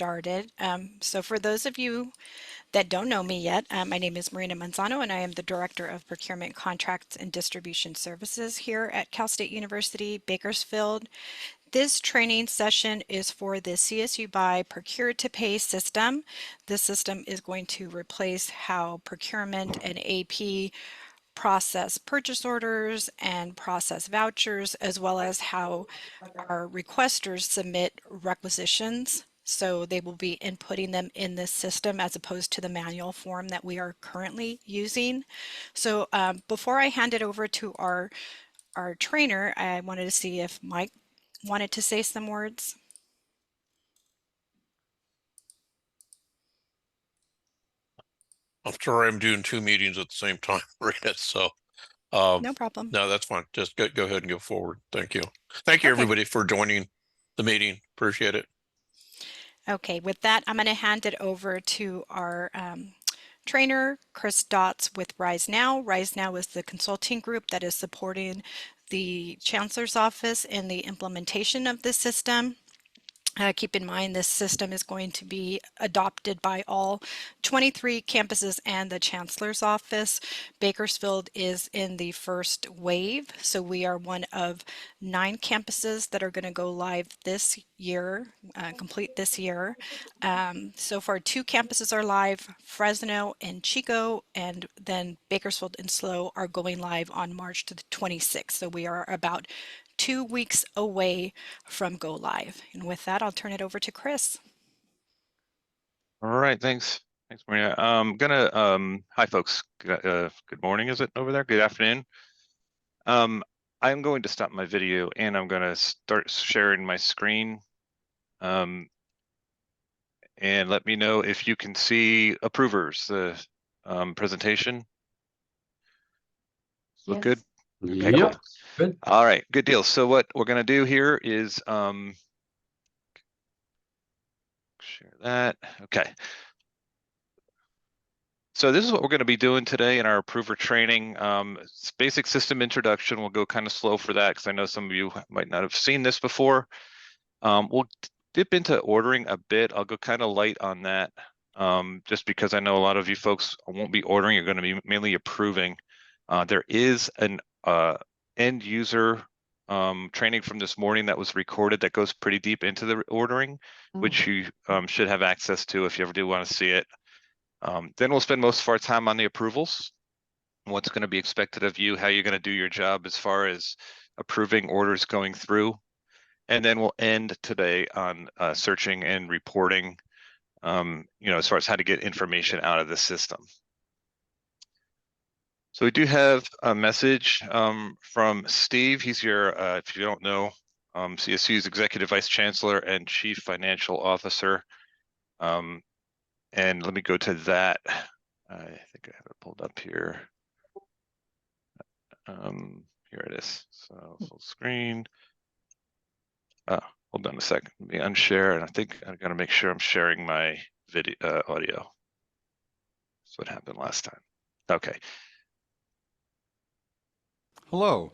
started. So for those of you that don't know me yet, my name is Marina Manzano, and I am the Director of Procurement Contracts and Distribution Services here at Cal State University, Bakersfield. This training session is for the CSU BUY Procure to Pay system. This system is going to replace how procurement and AP process purchase orders and process vouchers, as well as how our requesters submit requisitions. So they will be inputting them in this system as opposed to the manual form that we are currently using. So before I hand it over to our trainer, I wanted to see if Mike wanted to say some words. I'm sorry, I'm doing two meetings at the same time, Rita. So, No problem. no, that's fine. Just go ahead and go forward. Thank you. Thank you, Okay. everybody, for joining the meeting. Appreciate it. Okay, with that, I'm going to hand it over to our trainer, Chris Dotz with RiseNow. RiseNow is the consulting group that is supporting the Chancellor's Office in the implementation of this system. Keep in mind this system is going to be adopted by all 23 campuses and the Chancellor's Office. Bakersfield is in the first wave, so we are one of 9 campuses that are going to go live this year, complete this year. So far 2 campuses are live, Fresno and Chico, and then Bakersfield and SLO are going live on March the 26th. So we are about 2 weeks away from go live. And with that, I'll turn it over to Chris. All right, thanks. Thanks, Maria. Hi folks. Good morning, is it over there? Good afternoon. I'm going to stop my video and I'm going to start sharing my screen. And let me know if you can see approvers, the presentation. Look good? Okay, Yep. cool. Good. All right, good deal. So what we're going to do here is share that. Okay. So this is what we're going to be doing today in our approver training. Basic system introduction. We'll go kind of slow for that because I know some of you might not have seen this before. We'll dip into ordering a bit. I'll go kind of light on that just because I know a lot of you folks won't be ordering. You're going to be mainly approving. There is an end user training from this morning that was recorded that goes pretty deep into the ordering, which you should have access to if you ever do want to see it. Then we'll spend most of our time on the approvals, what's going to be expected of you, how you're going to do your job as far as approving orders going through. And then we'll end today on searching and reporting, as far as how to get information out of the system. So we do have a message from Steve. He's your, if you don't know, CSU's Executive Vice Chancellor and Chief Financial Officer. And let me go to that. I think I have it pulled up here. Here it is. So full screen. Hold on a second. Let me unshare, and I think I've got to make sure I'm sharing my video audio. That's what happened last time. Okay. Hello,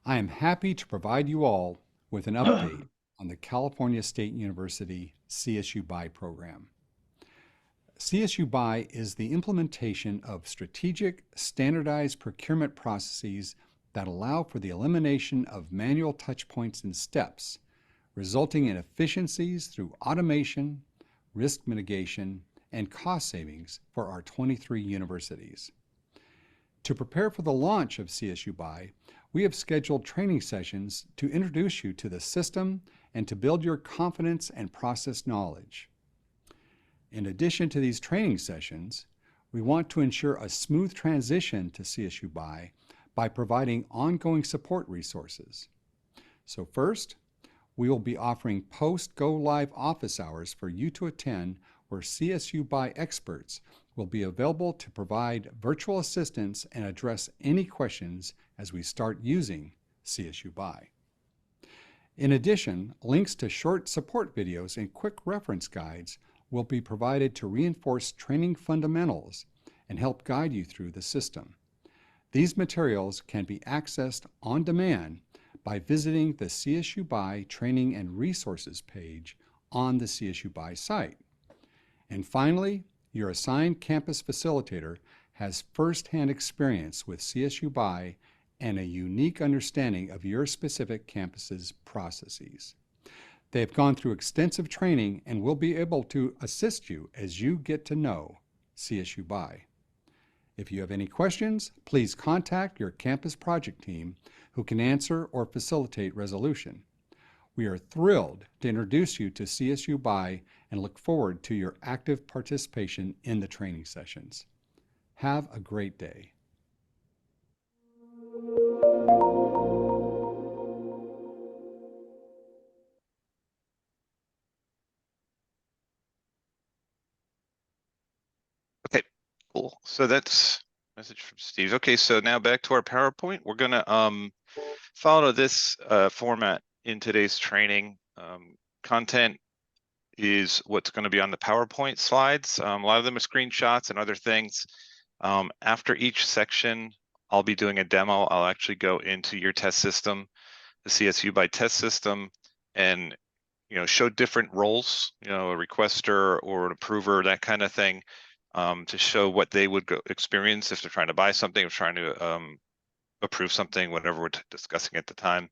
I am happy to provide you all with an update on the California State University CSU BUY program. CSU BUY is the implementation of strategic, standardized procurement processes that allow for the elimination of manual touchpoints and steps, resulting in efficiencies through automation, risk mitigation, and cost savings for our 23 universities. To prepare for the launch of CSU BUY, we have scheduled training sessions to introduce you to the system and to build your confidence and process knowledge. In addition to these training sessions, we want to ensure a smooth transition to CSU BUY by providing ongoing support resources. So first, we will be offering post-go-live office hours for you to attend where CSU BUY experts will be available to provide virtual assistance and address any questions as we start using CSU BUY. In addition, links to short support videos and quick reference guides will be provided to reinforce training fundamentals and help guide you through the system. These materials can be accessed on demand by visiting the CSU BUY Training and Resources page on the CSU BY site. And finally, your assigned campus facilitator has firsthand experience with CSU BY and a unique understanding of your specific campus's processes. They have gone through extensive training and will be able to assist you as you get to know CSU BY. If you have any questions, please contact your campus project team who can answer or facilitate resolution. We are thrilled to introduce you to CSU BY and look forward to your active participation in the training sessions. Have a great day. Okay, cool. So that's message from Steve. Okay, so now back to our PowerPoint. We're gonna follow this format in today's training. Content is what's going to be on the PowerPoint slides. A lot of them are screenshots and other things. After each section, I'll be doing a demo. I'll actually go into your test system, the CSU BY test system, and show different roles, a requester or an approver, that kind of thing, to show what they would experience if they're trying to buy something or trying to approve something, whatever we're discussing at the time.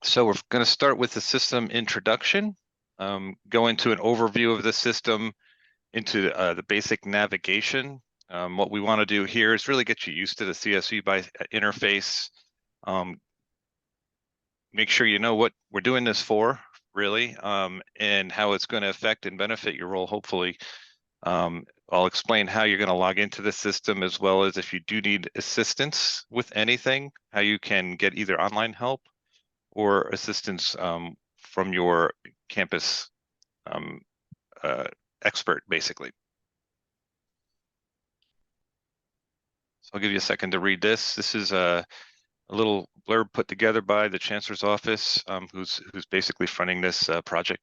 So we're going to start with the system introduction, go into an overview of the system, into the basic navigation. What we want to do here is really get you used to the CSU BY interface. Make sure you know what we're doing this for, really, and how it's going to affect and benefit your role, hopefully. I'll explain how you're going to log into the system, as well as if you do need assistance with anything, how you can get either online help or assistance from your campus expert, basically. So I'll give you a second to read this. This is a little blurb put together by the Chancellor's Office, who's basically fronting this project.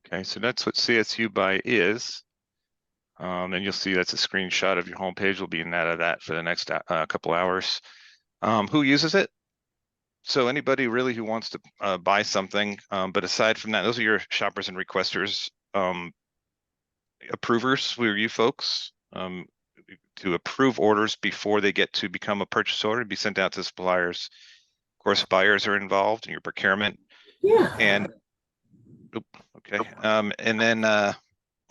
Okay, so that's what CSU BY is. And you'll see that's a screenshot of your homepage. We'll be in out of that for the next couple hours. Who uses it? So anybody really who wants to buy something, but aside from that, those are your shoppers and requesters. Approvers, we are you folks, to approve orders before they get to become a purchase order and be sent out to suppliers. Of course, buyers are involved in your procurement. Yeah. And okay, and then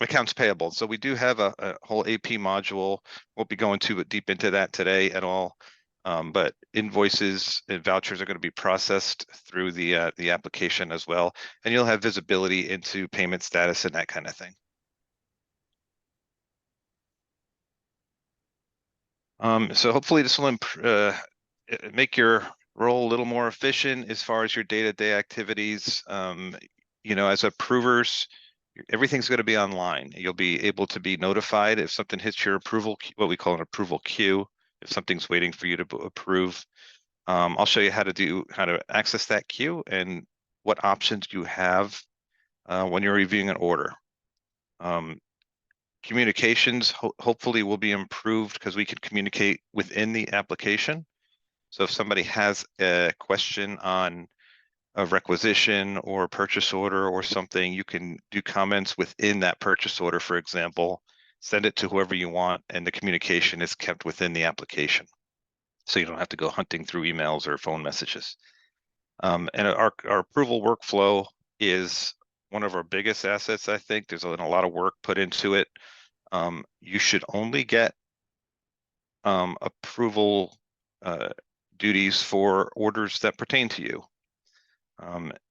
accounts payable. So we do have a whole AP module. Won't be going too deep into that today at all. But invoices and vouchers are going to be processed through the application as well, and you'll have visibility into payment status and that kind of thing. So hopefully this will make your role a little more efficient as far as your day-to-day activities. As approvers, everything's going to be online. You'll be able to be notified if something hits your approval, what we call an approval queue, if something's waiting for you to approve. I'll show you how to access that queue and what options you have when you're reviewing an order. Communications hopefully will be improved because we can communicate within the application. So if somebody has a question on a requisition or purchase order or something, you can do comments within that purchase order, for example, send it to whoever you want, and the communication is kept within the application. So you don't have to go hunting through emails or phone messages. And our approval workflow is one of our biggest assets, I think. There's a lot of work put into it. You should only get approval duties for orders that pertain to you.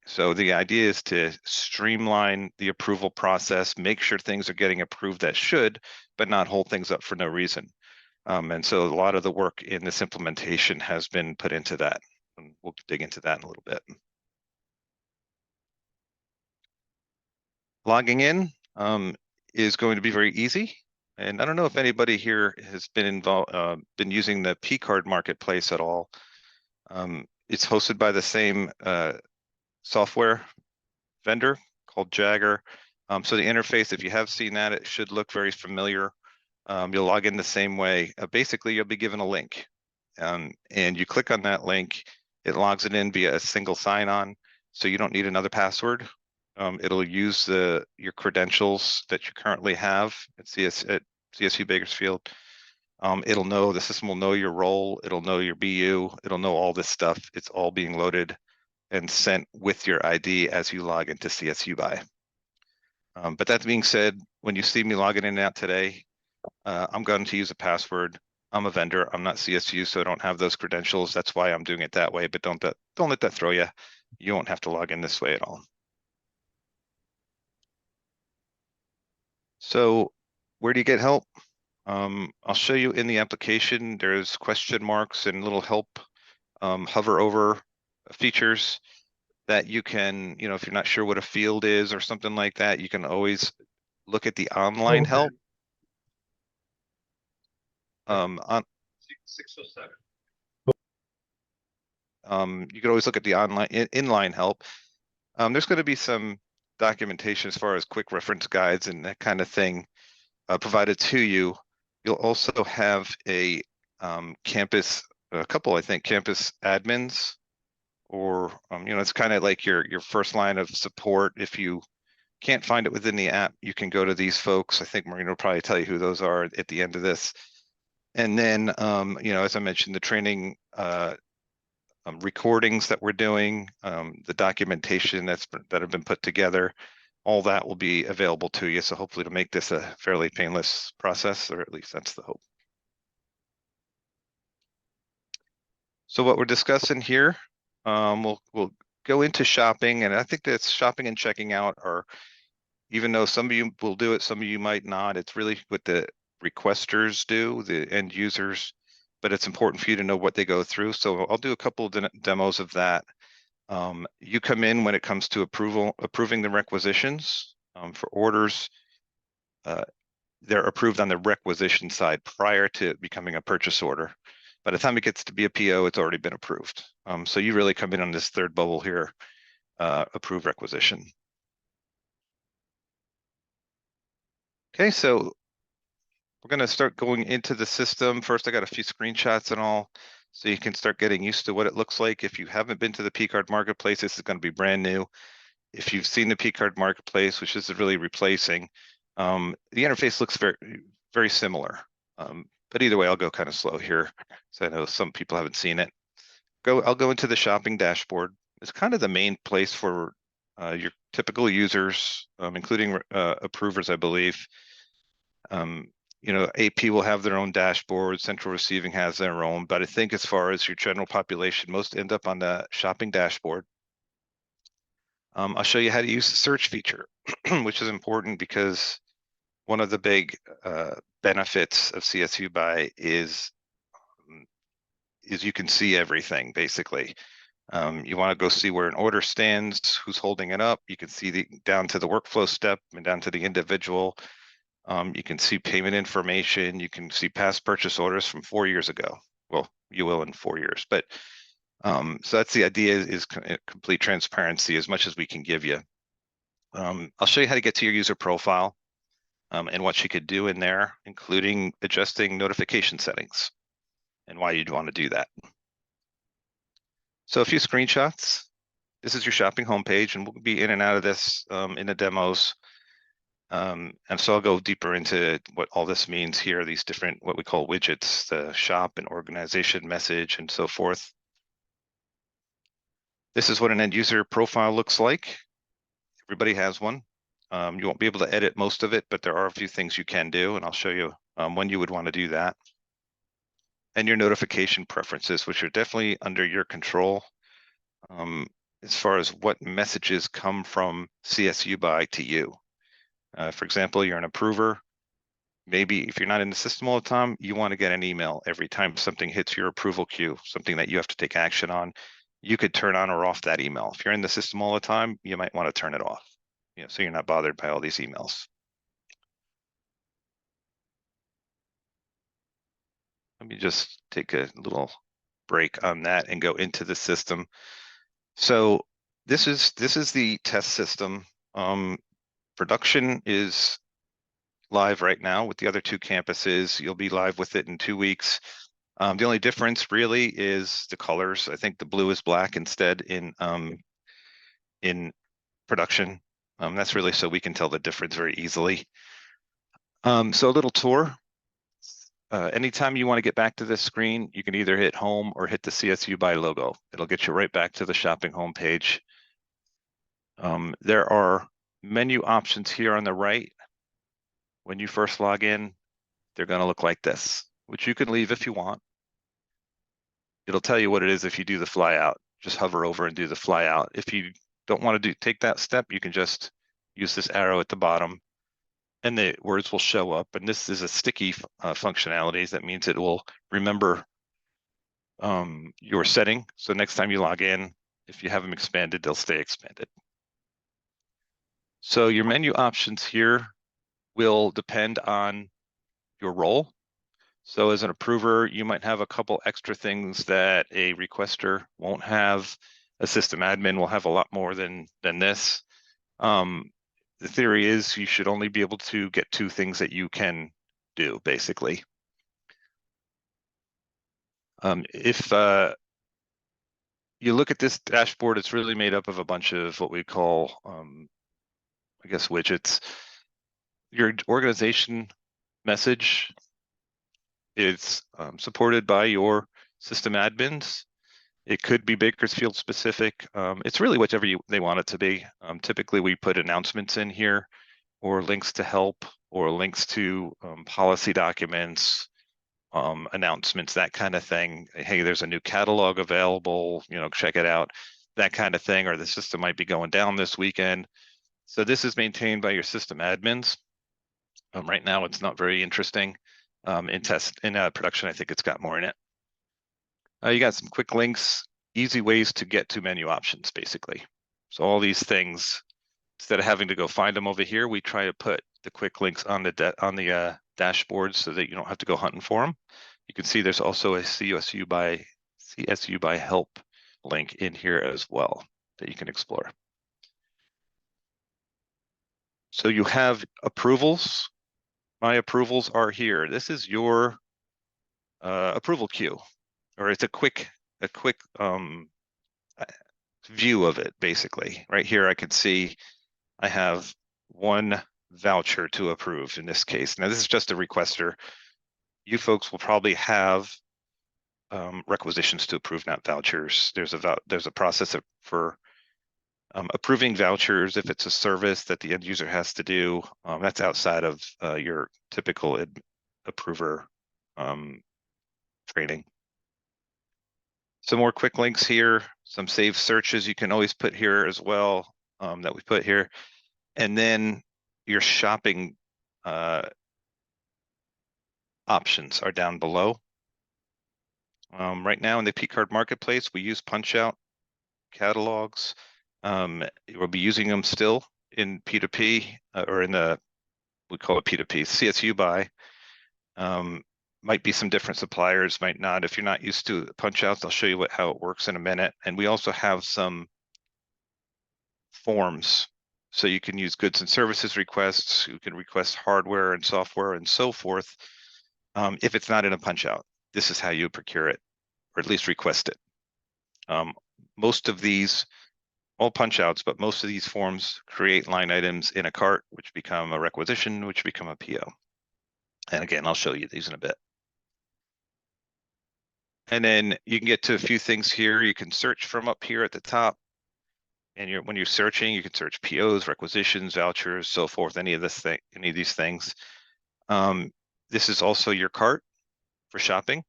So the idea is to streamline the approval process, make sure things are getting approved that should, but not hold things up for no reason. And so a lot of the work in this implementation has been put into that. And we'll dig into that in a little bit. Logging in is going to be very easy. And I don't know if anybody here has been been using the P-Card marketplace at all. It's hosted by the same software vendor called Jagger. So the interface, if you have seen that, it should look very familiar. You'll log in the same way. Basically, you'll be given a link, and you click on that link. It logs it in via a single sign-on, so you don't need another password. It'll use your credentials that you currently have at CSU Bakersfield. The system will know your role, it'll know your BU, it'll know all this stuff. It's all being loaded and sent with your ID as you log into CSU BY. But that being said, when you see me logging in and out today, I'm going to use a password. I'm a vendor, I'm not CSU, so I don't have those credentials. That's why I'm doing it that way, but don't let that throw you. You won't have to log in this way at all. So where do you get help? I'll show you in the application, there's question marks and little help, hover over features that you can, if you're not sure what a field is or something like that, you can always look at the online help. On 607. You can always look at the online inline help. There's going to be some documentation as far as quick reference guides and that kind of thing provided to you. You'll also have a campus campus admins, or it's kind of like your first line of support. If you can't find it within the app, you can go to these folks. I think Marina will probably tell you who those are at the end of this. And then, as I mentioned, the training recordings that we're doing, the documentation that have been put together, all that will be available to you. So hopefully to make this a fairly painless process, or at least that's the hope. So what we're discussing here, we'll go into shopping, and I think that's shopping and checking out are, even though some of you will do it, some of you might not, it's really what the requesters do, the end users, but it's important for you to know what they go through. So I'll do a couple of demos of that. You come in when it comes to approving the requisitions for orders. They're approved on the requisition side prior to becoming a purchase order. By the time it gets to be a PO, it's already been approved. So you really come in on this third bubble here, approve requisition. Okay, so we're going to start going into the system. First, I got a few screenshots and all, so you can start getting used to what it looks like. If you haven't been to the P-Card Marketplace, this is going to be brand new. If you've seen the P-Card Marketplace, which is really replacing, the interface looks very, very similar. But either way, I'll go kind of slow here, so I know some people haven't seen it. I'll go into the shopping dashboard. It's kind of the main place for your typical users, including approvers, I believe. AP will have their own dashboard, central receiving has their own, but I think as far as your general population, most end up on the shopping dashboard. I'll show you how to use the search feature, which is important because one of the big benefits of CSU BY is you can see everything, basically. You want to go see where an order stands, who's holding it up. You can see down to the workflow step and down to the individual. You can see payment information. You can see past purchase orders from 4 years ago. Well, you will in 4 years, but so that's the idea, is complete transparency as much as we can give you. I'll show you how to get to your user profile and what you could do in there, including adjusting notification settings and why you'd want to do that. So a few screenshots. This is your shopping homepage, and we'll be in and out of this in the demos. And so I'll go deeper into what all this means here, these different, what we call widgets, the shop and organization message and so forth. This is what an end user profile looks like. Everybody has one. You won't be able to edit most of it, but there are a few things you can do, and I'll show you when you would want to do that. And your notification preferences, which are definitely under your control as far as what messages come from CSU BY to you. For example, you're an approver. Maybe if you're not in the system all the time, you want to get an email every time something hits your approval queue, something that you have to take action on. You could turn on or off that email. If you're in the system all the time, you might want to turn it off, so you're not bothered by all these emails. Let me just take a little break on that and go into the system. So this is the test system. Production is live right now with the other 2 campuses. You'll be live with it in 2 weeks. The only difference really is the colors. I think the blue is black instead in production. That's really so we can tell the difference very easily. So a little tour. Anytime you want to get back to this screen, you can either hit home or hit the CSU BY logo. It'll get you right back to the shopping homepage. There are menu options here on the right. When you first log in, they're going to look like this, which you can leave if you want. It'll tell you what it is if you do the fly out. Just hover over and do the fly out. If you don't want to take that step, you can just use this arrow at the bottom and the words will show up. And this is a sticky functionality. That means it will remember your setting. So next time you log in, if you have them expanded, they'll stay expanded. So your menu options here will depend on your role. So as an approver, you might have a couple extra things that a requester won't have. A system admin will have a lot more than this. The theory is you should only be able to get 2 things that you can do, basically. If you look at this dashboard, it's really made up of a bunch of what we call, I guess, widgets. Your organization message is supported by your system admins. It could be Bakersfield specific. It's really whichever they want it to be. Typically, we put announcements in here, or links to help, or links to policy documents, announcements, that kind of thing. Hey, there's a new catalog available, check it out, that kind of thing, or the system might be going down this weekend. So this is maintained by your system admins. Right now, it's not very interesting. In production, I think it's got more in it. You got some quick links, easy ways to get to menu options, basically. So all these things, instead of having to go find them over here, we try to put the quick links on the dashboard so that you don't have to go hunting for them. You can see there's also a CSU by help link in here as well that you can explore. So you have approvals. My approvals are here. This is your approval queue, or it's a quick view of it, basically. Right here, I can see I have 1 voucher to approve in this case. Now, this is just a requester. You folks will probably have requisitions to approve, not vouchers. There's a process for approving vouchers if it's a service that the end user has to do. That's outside of your typical approver training. Some more quick links here, some saved searches you can always put here as well, that we put here. And then your shopping options are down below. Right now in the P-Card Marketplace, we use punch-out catalogs. We'll be using them still in P2P, or in we call it P2P, CSU BY. Might be some different suppliers, might not. If you're not used to punch outs, I'll show you how it works in a minute. And we also have some forms. So you can use goods and services requests, you can request hardware and software and so forth. If it's not in a punch out, this is how you procure it, or at least request it. Most of these, all punch outs, but most of these forms create line items in a cart, which become a requisition, which become a PO. And again, I'll show you these in a bit. And then you can get to a few things here. You can search from up here at the top. And when you're searching, you can search POs, requisitions, vouchers, so forth, any of these things. This is also your cart for shopping.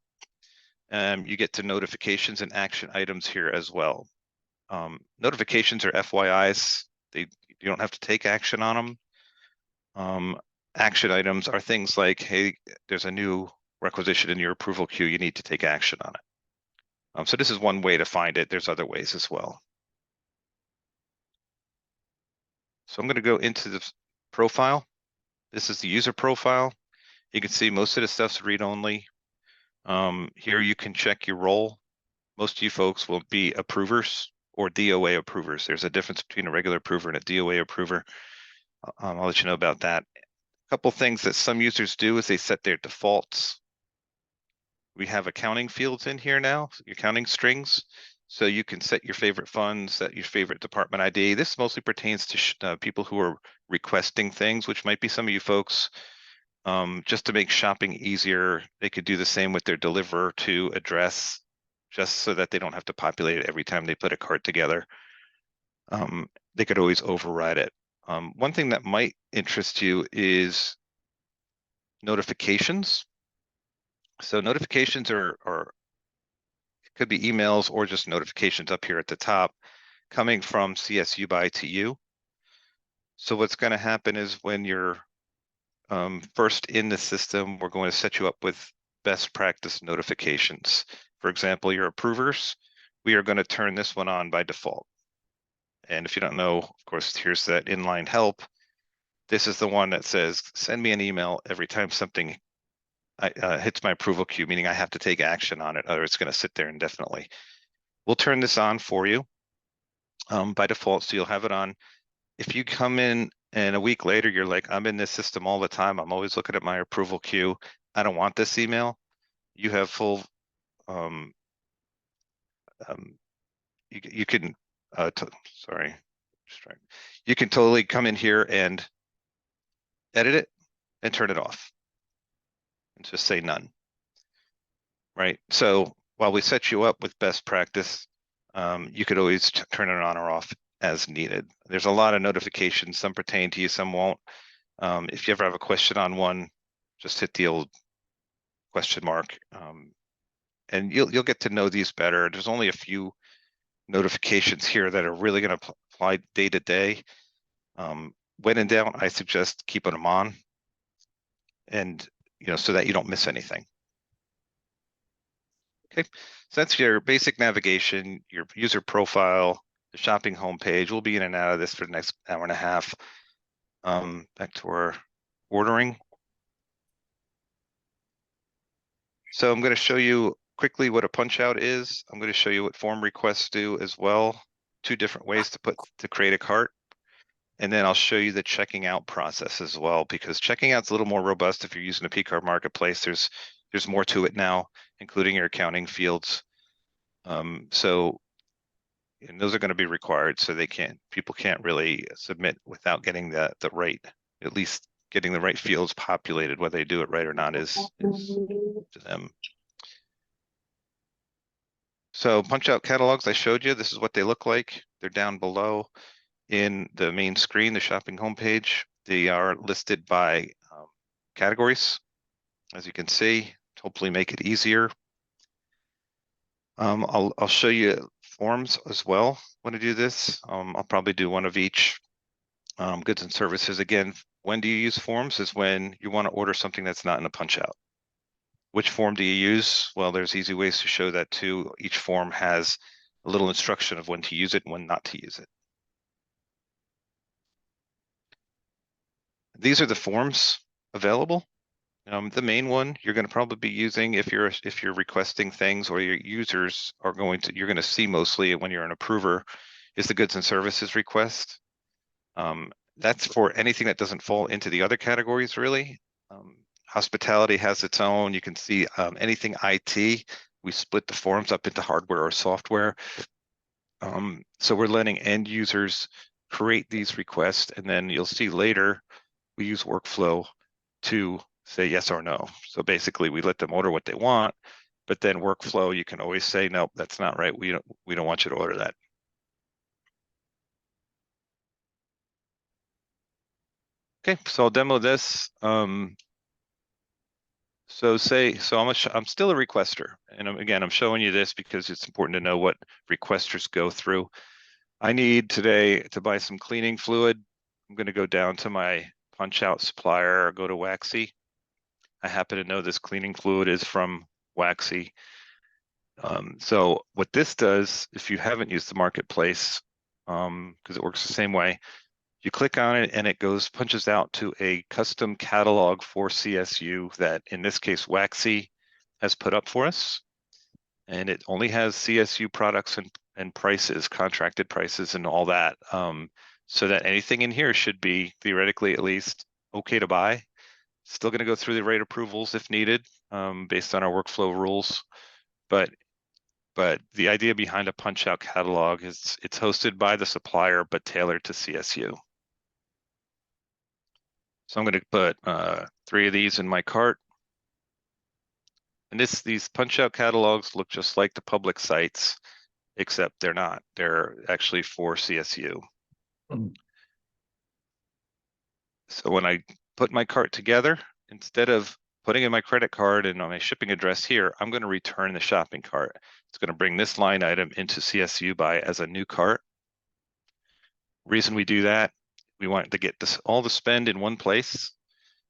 You get to notifications and action items here as well. Notifications are FYIs. You don't have to take action on them. Action items are things like, hey, there's a new requisition in your approval queue, you need to take action on it. So this is one way to find it. There's other ways as well. So I'm going to go into the profile. This is the user profile. You can see most of the stuff's read-only. Here you can check your role. Most of you folks will be approvers or DOA approvers. There's a difference between a regular approver and a DOA approver. I'll let you know about that. A couple things that some users do is they set their defaults. We have accounting fields in here now, accounting strings. So you can set your favorite funds, set your favorite department ID. This mostly pertains to people who are requesting things, which might be some of you folks. Just to make shopping easier, they could do the same with their deliver to address, just so that they don't have to populate it every time they put a cart together. They could always override it. One thing that might interest you is notifications. So notifications are it could be emails or just notifications up here at the top coming from CSU BUY to you. So what's going to happen is when you're first in the system, we're going to set you up with best practice notifications. For example, your approvers, we are going to turn this one on by default. And if you don't know, of course, here's that inline help. This is the one that says, send me an email every time something hits my approval queue, meaning I have to take action on it, or it's going to sit there indefinitely. We'll turn this on for you by default, so you'll have it on. If you come in and a week later, you're like, I'm in this system all the time, I'm always looking at my approval queue, I don't want this email, you have full, you can, you can totally come in here and edit it and turn it off and just say none, right? So while we set you up with best practice, you could always turn it on or off as needed. There's a lot of notifications, some pertain to you, some won't. If you ever have a question on one, just hit the old question mark, and you'll get to know these better. There's only a few notifications here that are really going to apply day to day. When in doubt, I suggest keeping them on, and so that you don't miss anything. Okay, so that's your basic navigation, your user profile, the shopping homepage. We'll be in and out of this for the next hour and a half. Back to our ordering. So I'm going to show you quickly what a punch out is. I'm going to show you what form requests do as well. 2 different ways to create a cart. And then I'll show you the checking out process as well, because checking out's a little more robust if you're using a P-Card marketplace. There's more to it now, including your accounting fields. And those are going to be required, so people can't really submit without getting the right, at least getting the right fields populated. Whether they do it right or not is to them. So punch out catalogs I showed you, this is what they look like. They're down below in the main screen, the shopping homepage. They are listed by categories, as you can see, to hopefully make it easier. I'll show you forms as well when I do this. I'll probably do one of each. Goods and services, again, when do you use forms is when you want to order something that's not in a punch out. Which form do you use? Well, there's easy ways to show that too. Each form has a little instruction of when to use it and when not to use it. These are the forms available. The main one you're going to probably be using if you're requesting things, or your users are you're going to see mostly when you're an approver, is the goods and services request. That's for anything that doesn't fall into the other categories, really. Hospitality has its own. You can see anything IT. We split the forms up into hardware or software. So we're letting end users create these requests, and then you'll see later we use workflow to say yes or no. So basically we let them order what they want, but then workflow, you can always say, nope, that's not right. We don't want you to order that. Okay, so I'll demo this. I'm still a requester. And again, I'm showing you this because it's important to know what requesters go through. I need today to buy some cleaning fluid. I'm going to go down to my punch out supplier or go to Waxy. I happen to know this cleaning fluid is from Waxy. So what this does, if you haven't used the marketplace, because it works the same way, you click on it and it punches out to a custom catalog for CSU that in this case Waxy has put up for us. And it only has CSU products and prices, contracted prices and all that. So that anything in here should be theoretically at least okay to buy. Still going to go through the rate approvals if needed, based on our workflow rules. But the idea behind a punch out catalog is it's hosted by the supplier, but tailored to CSU. So I'm going to put 3 of these in my cart. And these punch out catalogs look just like the public sites, except they're not. They're actually for CSU. So when I put my cart together, instead of putting in my credit card and on my shipping address here, I'm going to return the shopping cart. It's going to bring this line item into CSU Buy as a new cart. Reason we do that, we want to get all the spend in one place.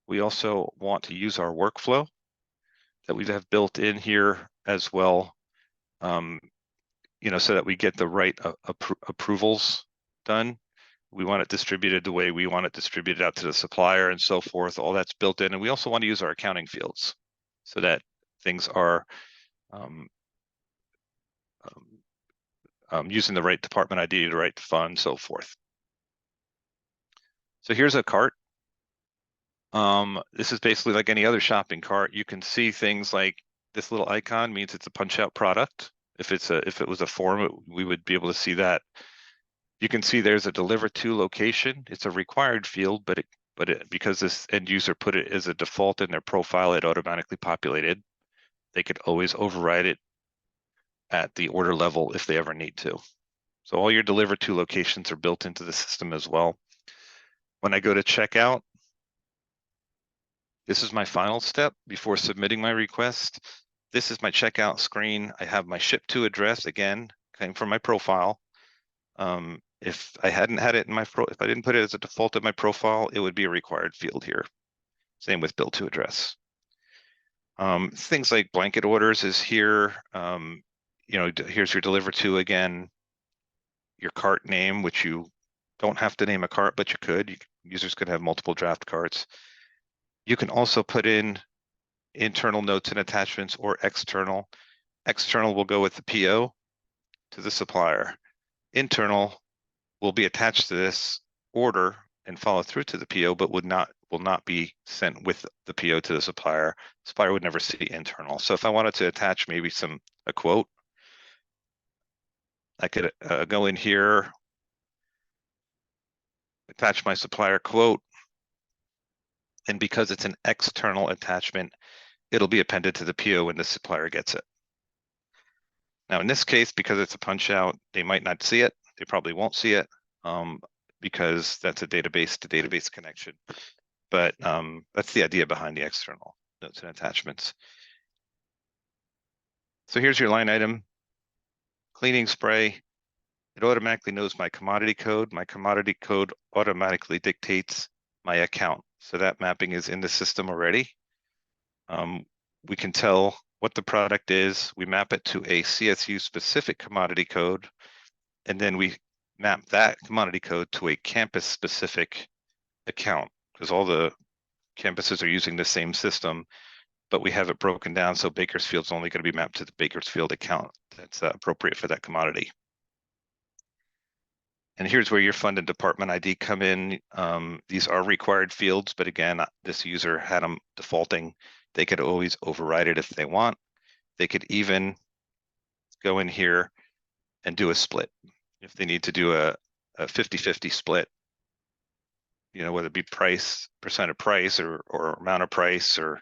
We also want to use our workflow that we have built in here as well, so that we get the right approvals done. We want it distributed the way we want it distributed out to the supplier and so forth. All that's built in. And we also want to use our accounting fields so that things are using the right department ID, the right fund, so forth. So here's a cart. This is basically like any other shopping cart. You can see things like this little icon means it's a punch out product. If it was a form, we would be able to see that. You can see there's a deliver to location. It's a required field, but because this end user put it as a default in their profile, it automatically populated. They could always override it at the order level if they ever need to. So all your deliver to locations are built into the system as well. When I go to checkout, this is my final step before submitting my request. This is my checkout screen. I have my ship to address, again, came from my profile. If I hadn't had it in if I didn't put it as a default in my profile, it would be a required field here. Same with bill to address. Things like blanket orders is here. Here's your deliver to again, your cart name, which you don't have to name a cart, but you could. Users could have multiple draft carts. You can also put in internal notes and attachments or external. External will go with the PO to the supplier. Internal will be attached to this order and follow through to the PO, but will not be sent with the PO to the supplier. Supplier would never see internal. So if I wanted to attach maybe a quote, I could go in here, attach my supplier quote, and because it's an external attachment, it'll be appended to the PO when the supplier gets it. Now in this case, because it's a punch out, they might not see it. They probably won't see it because that's a database to database connection. But that's the idea behind the external notes and attachments. So here's your line item, cleaning spray. It automatically knows my commodity code. My commodity code automatically dictates my account. So that mapping is in the system already. We can tell what the product is. We map it to a CSU specific commodity code, and then we map that commodity code to a campus specific account because all the campuses are using the same system, but we have it broken down. So Bakersfield's only going to be mapped to the Bakersfield account that's appropriate for that commodity. And here's where your fund and department ID come in. These are required fields, but again, this user had them defaulting. They could always override it if they want. They could even go in here and do a split. If they need to do a 50-50 split, whether it be price, percent of price or amount of price or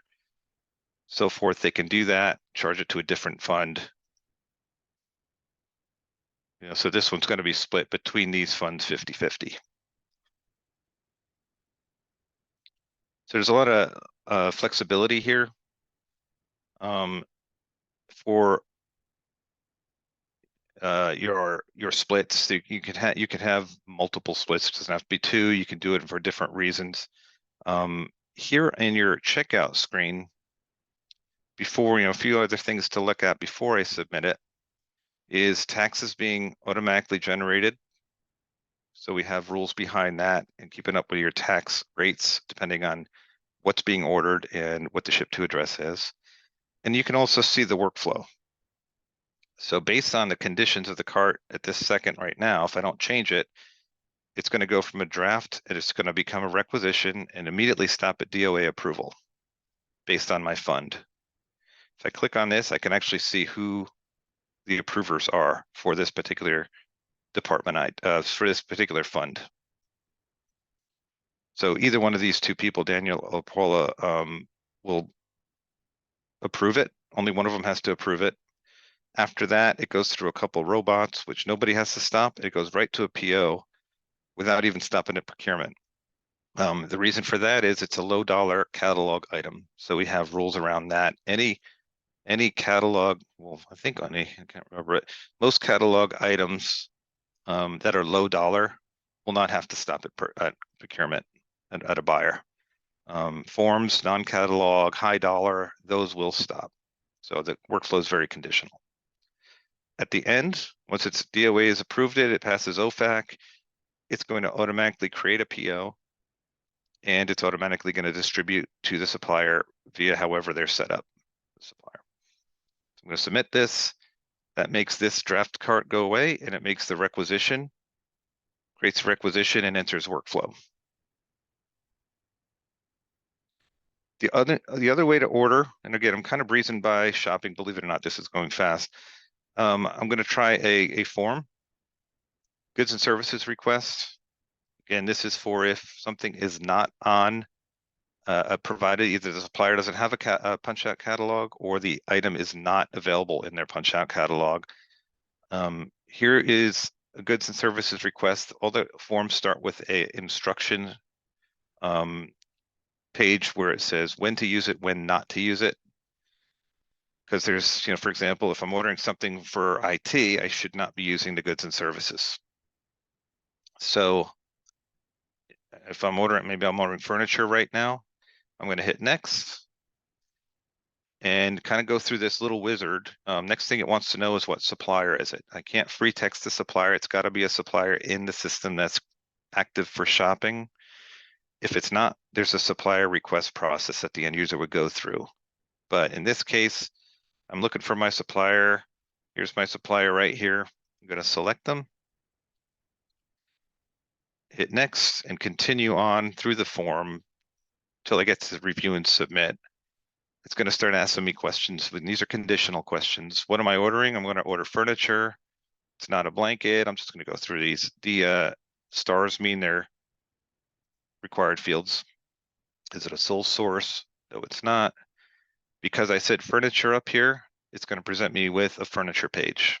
so forth, they can do that, charge it to a different fund. So this one's going to be split between these funds 50-50. So there's a lot of flexibility here for your splits. You could have multiple splits. It doesn't have to be 2. You can do it for different reasons. Here in your checkout screen, before a few other things to look at before I submit it is taxes being automatically generated. So we have rules behind that and keeping up with your tax rates depending on what's being ordered and what the ship to address is. And you can also see the workflow. So based on the conditions of the cart at this second right now, if I don't change it, it's going to go from a draft and it's going to become a requisition and immediately stop at DOA approval based on my fund. If I click on this, I can actually see who the approvers are for this particular department, for this particular fund. So either one of these two people, Daniel or Paula, will approve it. Only one of them has to approve it. After that, it goes through a couple robots, which nobody has to stop. It goes right to a PO without even stopping at procurement. The reason for that is it's a low dollar catalog item. So we have rules around that. Any catalog, well, I think I can't remember it. Most catalog items that are low dollar will not have to stop at procurement at a buyer. Forms, non-catalog, high dollar, those will stop. So the workflow is very conditional. At the end, once its DOA has approved it, it passes OFAC, it's going to automatically create a PO, and it's automatically going to distribute to the supplier via however they're set up, the supplier. So I'm going to submit this. That makes this draft cart go away, and it makes the requisition, creates a requisition and enters workflow. The other way to order, and again, I'm kind of breezing by shopping, believe it or not, this is going fast. I'm going to try a form, goods and services request. Again, this is for if something is not on provided, either the supplier doesn't have a punch out catalog or the item is not available in their punch out catalog. Here is a goods and services request. All the forms start with a instruction page where it says when to use it, when not to use it. Because there's, for example, if I'm ordering something for IT, I should not be using the goods and services. So if I'm ordering, maybe I'm ordering furniture right now, I'm going to hit next and kind of go through this little wizard. Next thing it wants to know is what supplier is it. I can't free text the supplier. It's got to be a supplier in the system that's active for shopping. If it's not, there's a supplier request process that the end user would go through. But in this case, I'm looking for my supplier. Here's my supplier right here. I'm going to select them. Hit next and continue on through the form until I get to review and submit. It's going to start asking me questions. These are conditional questions. What am I ordering? I'm going to order furniture. It's not a blanket. I'm just going to go through these. The stars mean they're required fields. Is it a sole source? No, it's not. Because I said furniture up here, it's going to present me with a furniture page.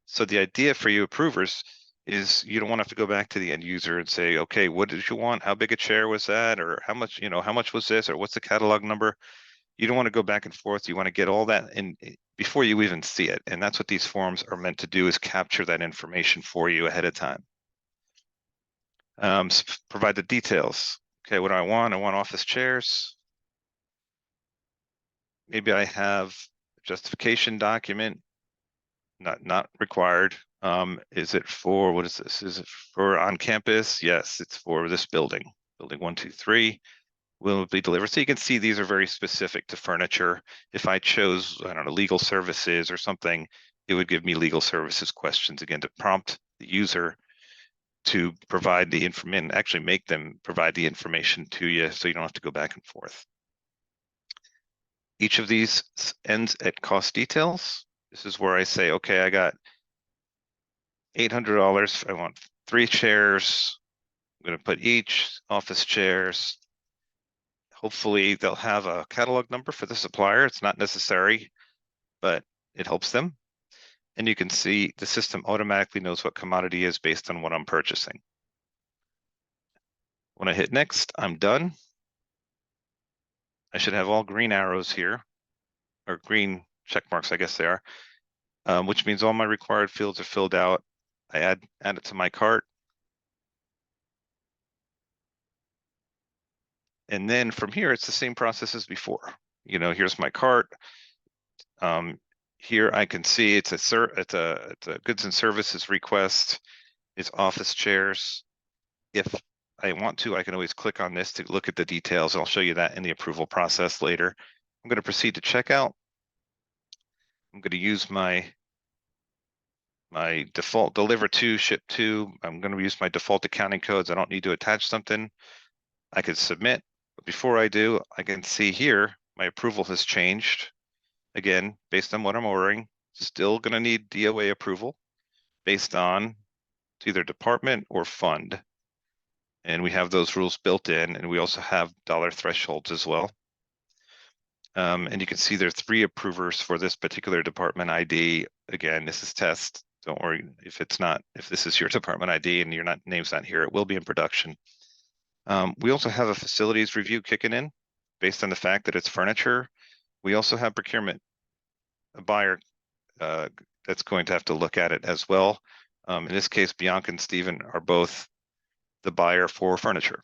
So the idea for you approvers is you don't want to have to go back to the end user and say, okay, what did you want? How big a chair was that? Or how much, how much was this? Or what's the catalog number? You don't want to go back and forth. You want to get all that in before you even see it. And that's what these forms are meant to do, is capture that information for you ahead of time. Provide the details. Okay, what do I want? I want office chairs. Maybe I have a justification document, not required. Is it for, what is this? Is it for on campus? Yes, it's for this building, building 123. Will be delivered. So you can see these are very specific to furniture. If I chose, I don't know, legal services or something, it would give me legal services questions, again, to prompt the user to provide the information, actually make them provide the information to you so you don't have to go back and forth. Each of these ends at cost details. This is where I say, okay, I got $800. I want 3 chairs. I'm going to put each office chairs. Hopefully they'll have a catalog number for the supplier. It's not necessary, but it helps them. And you can see the system automatically knows what commodity is based on what I'm purchasing. When I hit next, I'm done. I should have all green arrows here, or green check marks, I guess they are, which means all my required fields are filled out. I add it to my cart. And then from here, it's the same process as before. Here's my cart. Here I can see it's a goods and services request. It's office chairs. If I want to, I can always click on this to look at the details. I'll show you that in the approval process later. I'm going to proceed to checkout. I'm going to use my default deliver to, ship to. I'm going to use my default accounting codes. I don't need to attach something. I could submit, but before I do, I can see here my approval has changed. Again, based on what I'm ordering, still going to need DOA approval based on either department or fund. And we have those rules built in, and we also have dollar thresholds as well. And you can see there are 3 approvers for this particular department ID. Again, this is test. Don't worry if this is your department ID and your name's not here, it will be in production. We also have a facilities review kicking in based on the fact that it's furniture. We also have procurement, a buyer that's going to have to look at it as well. In this case, Bianca and Stephen are both the buyer for furniture.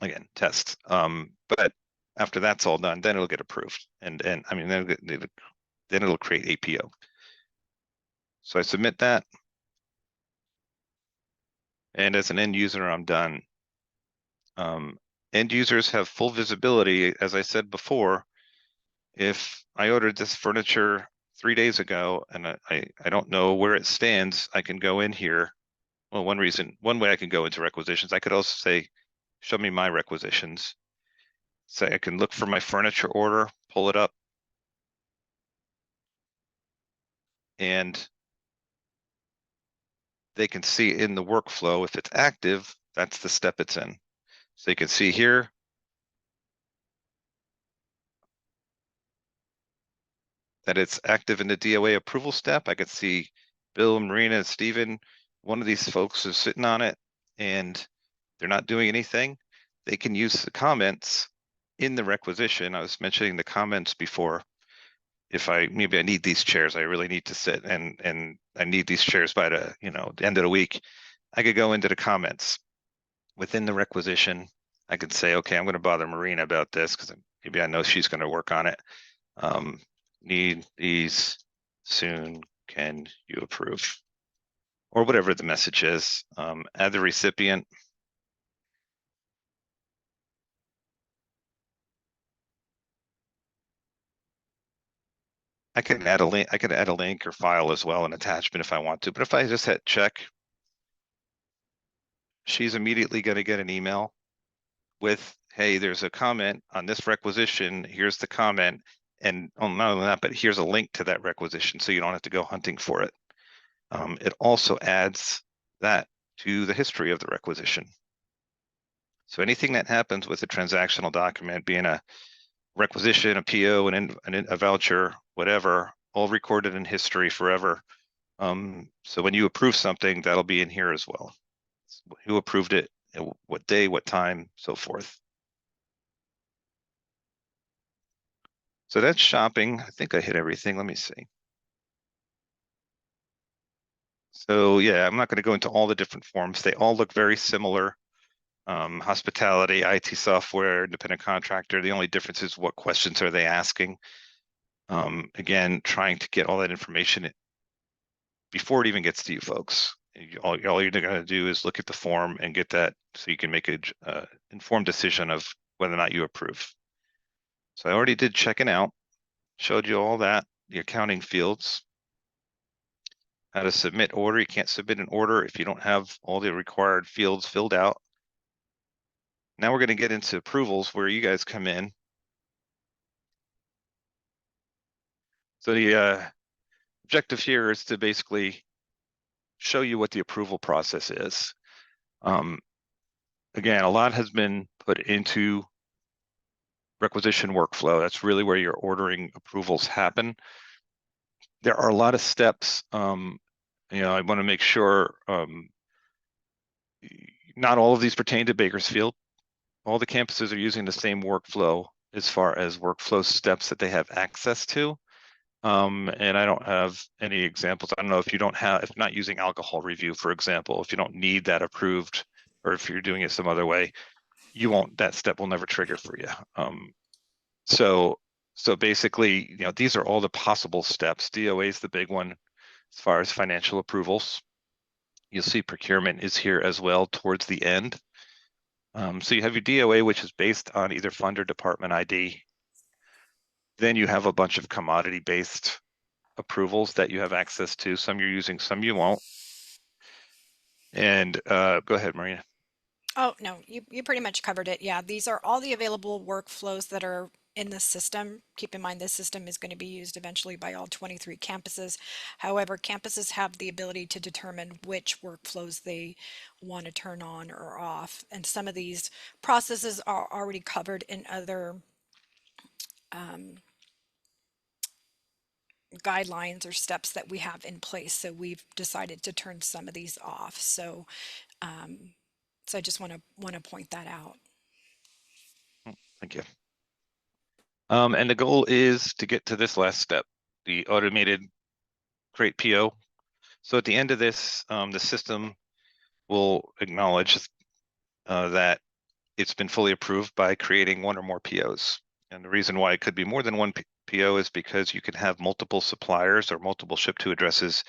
Again, test. But after that's all done, then it'll get approved. And I mean, then it'll create APO. So I submit that. And as an end user, I'm done. End users have full visibility. As I said before, if I ordered this furniture 3 days ago and I don't know where it stands, I can go in here. Well, one way I can go into requisitions, I could also say, show me my requisitions. So I can look for my furniture order, pull it up. And they can see in the workflow, if it's active, that's the step it's in. So you can see here, that it's active in the DOA approval step. I could see Bill, Marina, and Stephen. One of these folks is sitting on it and they're not doing anything. They can use the comments in the requisition. I was mentioning the comments before. If maybe I need these chairs, I really need to sit and I need these chairs by the end of the week. I could go into the comments within the requisition. I could say, okay, I'm going to bother Marina about this because maybe I know she's going to work on it. Need these soon, can you approve? Or whatever the message is. Add the recipient. I can add a link. I could add a link or file as well, an attachment if I want to. But if I just hit check, she's immediately going to get an email with, hey, there's a comment on this requisition. Here's the comment. And not only that, but here's a link to that requisition so you don't have to go hunting for it. It also adds that to the history of the requisition. So anything that happens with a transactional document, being a requisition, a PO, a voucher, whatever, all recorded in history forever. So when you approve something, that'll be in here as well. Who approved it, what day, what time, so forth. So that's shopping. I think I hit everything. Let me see. So yeah, I'm not going to go into all the different forms. They all look very similar. Hospitality, IT software, independent contractor. The only difference is what questions are they asking. Again, trying to get all that information before it even gets to you folks. All you're going to do is look at the form and get that so you can make an informed decision of whether or not you approve. So I already did checking out, showed you all that, the accounting fields, how to submit order. You can't submit an order if you don't have all the required fields filled out. Now we're going to get into approvals where you guys come in. So the objective here is to basically show you what the approval process is. Again, a lot has been put into requisition workflow. That's really where your ordering approvals happen. There are a lot of steps. I want to make sure not all of these pertain to Bakersfield. All the campuses are using the same workflow as far as workflow steps that they have access to. And I don't have any examples. I don't know if you're not using alcohol review, for example, if you don't need that approved, or if you're doing it some other way, that step will never trigger for you. So basically, these are all the possible steps. DOA is the big one as far as financial approvals. You'll see procurement is here as well towards the end. So you have your DOA, which is based on either fund or department ID. Then you have a bunch of commodity-based approvals that you have access to. Some you're using, some you won't. And go ahead, Marina. Oh, no, you pretty much covered it. Yeah, these are all the available workflows that are in the system. Keep in mind, this system is going to be used eventually by all 23 campuses. However, campuses have the ability to determine which workflows they want to turn on or off. And some of these processes are already covered in other guidelines or steps that we have in place. So we've decided to turn some of these off. So I just want to point that out. Thank you. And the goal is to get to this last step, the automated create PO. So at the end of this, the system will acknowledge that it's been fully approved by creating one or more POs. And the reason why it could be more than one PO is because you can have multiple suppliers or multiple ship to addresses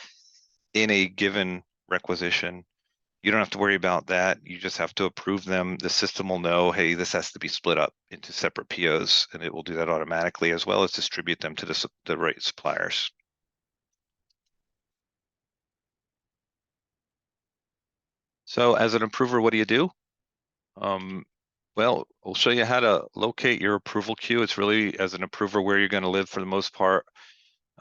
in a given requisition. You don't have to worry about that. You just have to approve them. The system will know, hey, this has to be split up into separate POs, and it will do that automatically, as well as distribute them to the right suppliers. So as an approver, what do you do? Well, we'll show you how to locate your approval queue. It's really, as an approver, where you're going to live for the most part.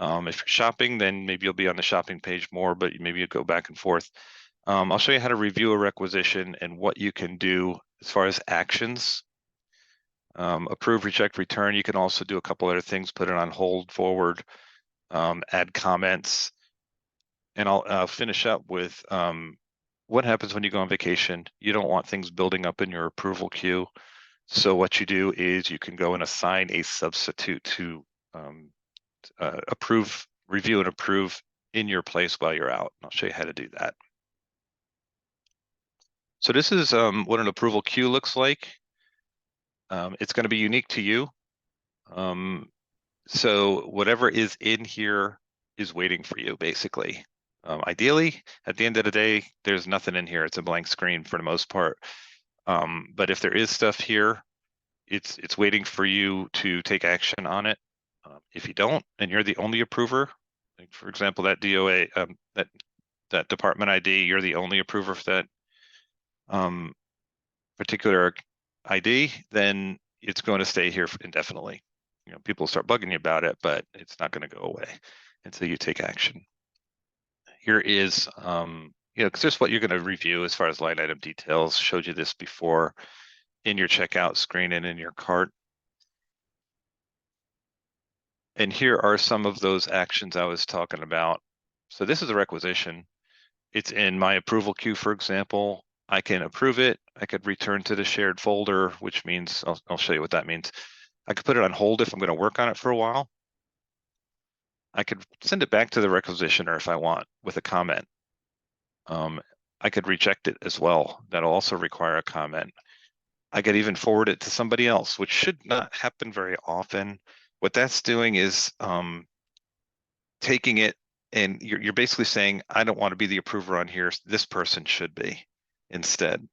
If you're shopping, then maybe you'll be on the shopping page more, but maybe you go back and forth. I'll show you how to review a requisition and what you can do as far as actions. Approve, reject, return. You can also do a couple other things, put it on hold, forward, add comments. And I'll finish up with what happens when you go on vacation. You don't want things building up in your approval queue. So what you do is you can go and assign a substitute to approve, review, and approve in your place while you're out. I'll show you how to do that. So this is what an approval queue looks like. It's going to be unique to you. So whatever is in here is waiting for you, basically. Ideally, at the end of the day, there's nothing in here. It's a blank screen for the most part. But if there is stuff here, it's waiting for you to take action on it. If you don't, and you're the only approver, like for example, that DOA, that department ID, you're the only approver for that particular ID, then it's going to stay here indefinitely. You know, people start bugging you about it, but it's not going to go away until you take action. Here is, you know, because this is what you're going to review as far as line item details. Showed you this before in your checkout screen and in your cart. And here are some of those actions I was talking about. So this is a requisition. It's in my approval queue, for example. I can approve it. I could return to the shared folder, which means, I'll show you what that means. I could put it on hold if I'm going to work on it for a while. I could send it back to the requisitioner if I want with a comment. I could reject it as well. That'll also require a comment. I could even forward it to somebody else, which should not happen very often. What that's doing is taking it, and you're basically saying, I don't want to be the approver on here. This person should be instead.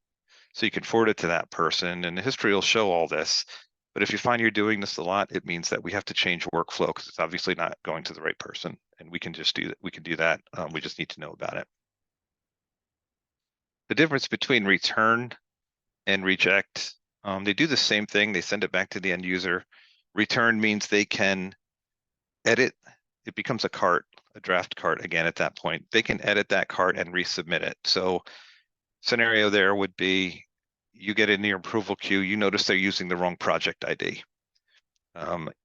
So you can forward it to that person, and the history will show all this. But if you find you're doing this a lot, it means that we have to change workflow because it's obviously not going to the right person, and we can just do that. We can do that. We just need to know about it. The difference between return and reject, they do the same thing. They send it back to the end user. Return means they can edit. It becomes a cart, a draft cart again at that point. They can edit that cart and resubmit it. So scenario there would be, you get in your approval queue, you notice they're using the wrong project ID.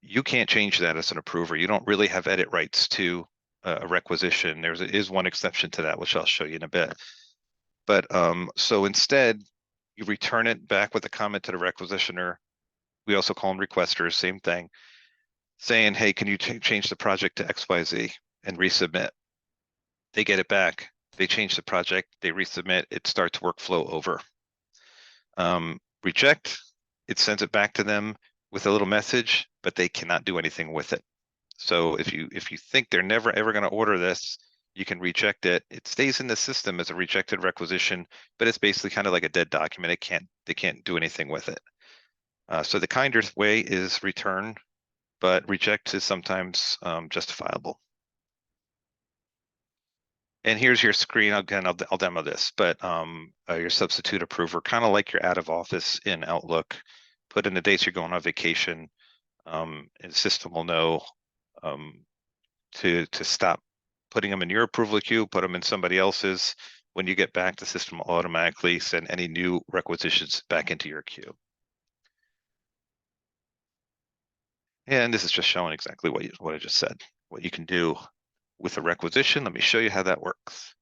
You can't change that as an approver. You don't really have edit rights to a requisition. There is one exception to that, which I'll show you in a bit. But so instead, you return it back with a comment to the requisitioner. We also call them requesters, same thing, saying, hey, can you change the project to XYZ and resubmit? They get it back. They change the project, they resubmit, it starts workflow over. Reject, it sends it back to them with a little message, but they cannot do anything with it. So if you think they're never ever going to order this, you can reject it. It stays in the system as a rejected requisition, but it's basically kind of like a dead document. They can't do anything with it. So the kinder way is return, but reject is sometimes justifiable. And here's your screen. Again, I'll demo this, but your substitute approver, kind of like your out of office in Outlook. Put in the dates you're going on vacation, and the system will know to stop putting them in your approval queue, put them in somebody else's. When you get back, the system will automatically send any new requisitions back into your queue. And this is just showing exactly what I just said, what you can do with a requisition. Let me show you how that works.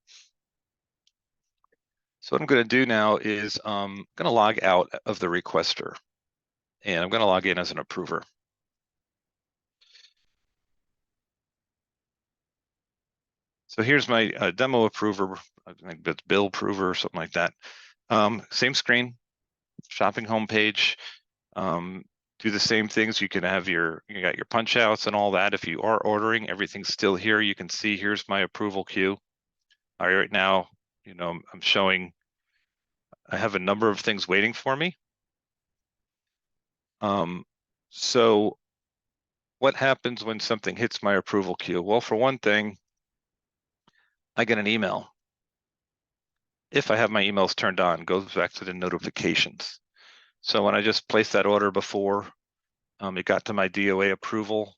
So what I'm going to do now is I'm going to log out of the requester, and I'm going to log in as an approver. So here's my demo approver, I think that's bill approver or something like that. Same screen, shopping homepage. Do the same things. You can have you got your punch outs and all that. If you are ordering, everything's still here. You can see here's my approval queue. All right, right now, I'm showing I have a number of things waiting for me. So what happens when something hits my approval queue? Well, for one thing, I get an email. If I have my emails turned on, it goes back to the notifications. So when I just placed that order before, it got to my DOA approval.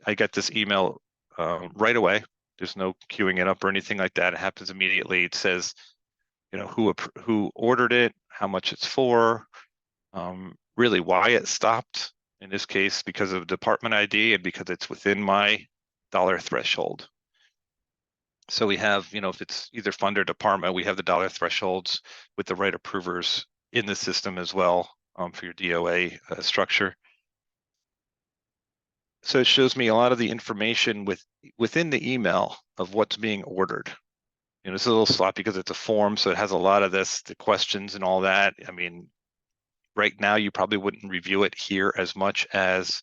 I get this email right away. There's no queuing it up or anything like that. It happens immediately. It says, who ordered it, how much it's for, really why it stopped. In this case, because of department ID and because it's within my dollar threshold. So we have, if it's either fund or department, we have the dollar thresholds with the right approvers in the system as well for your DOA structure. So it shows me a lot of the information within the email of what's being ordered. It's a little sloppy because it's a form, so it has a lot of the questions and all that. I mean, right now you probably wouldn't review it here as much as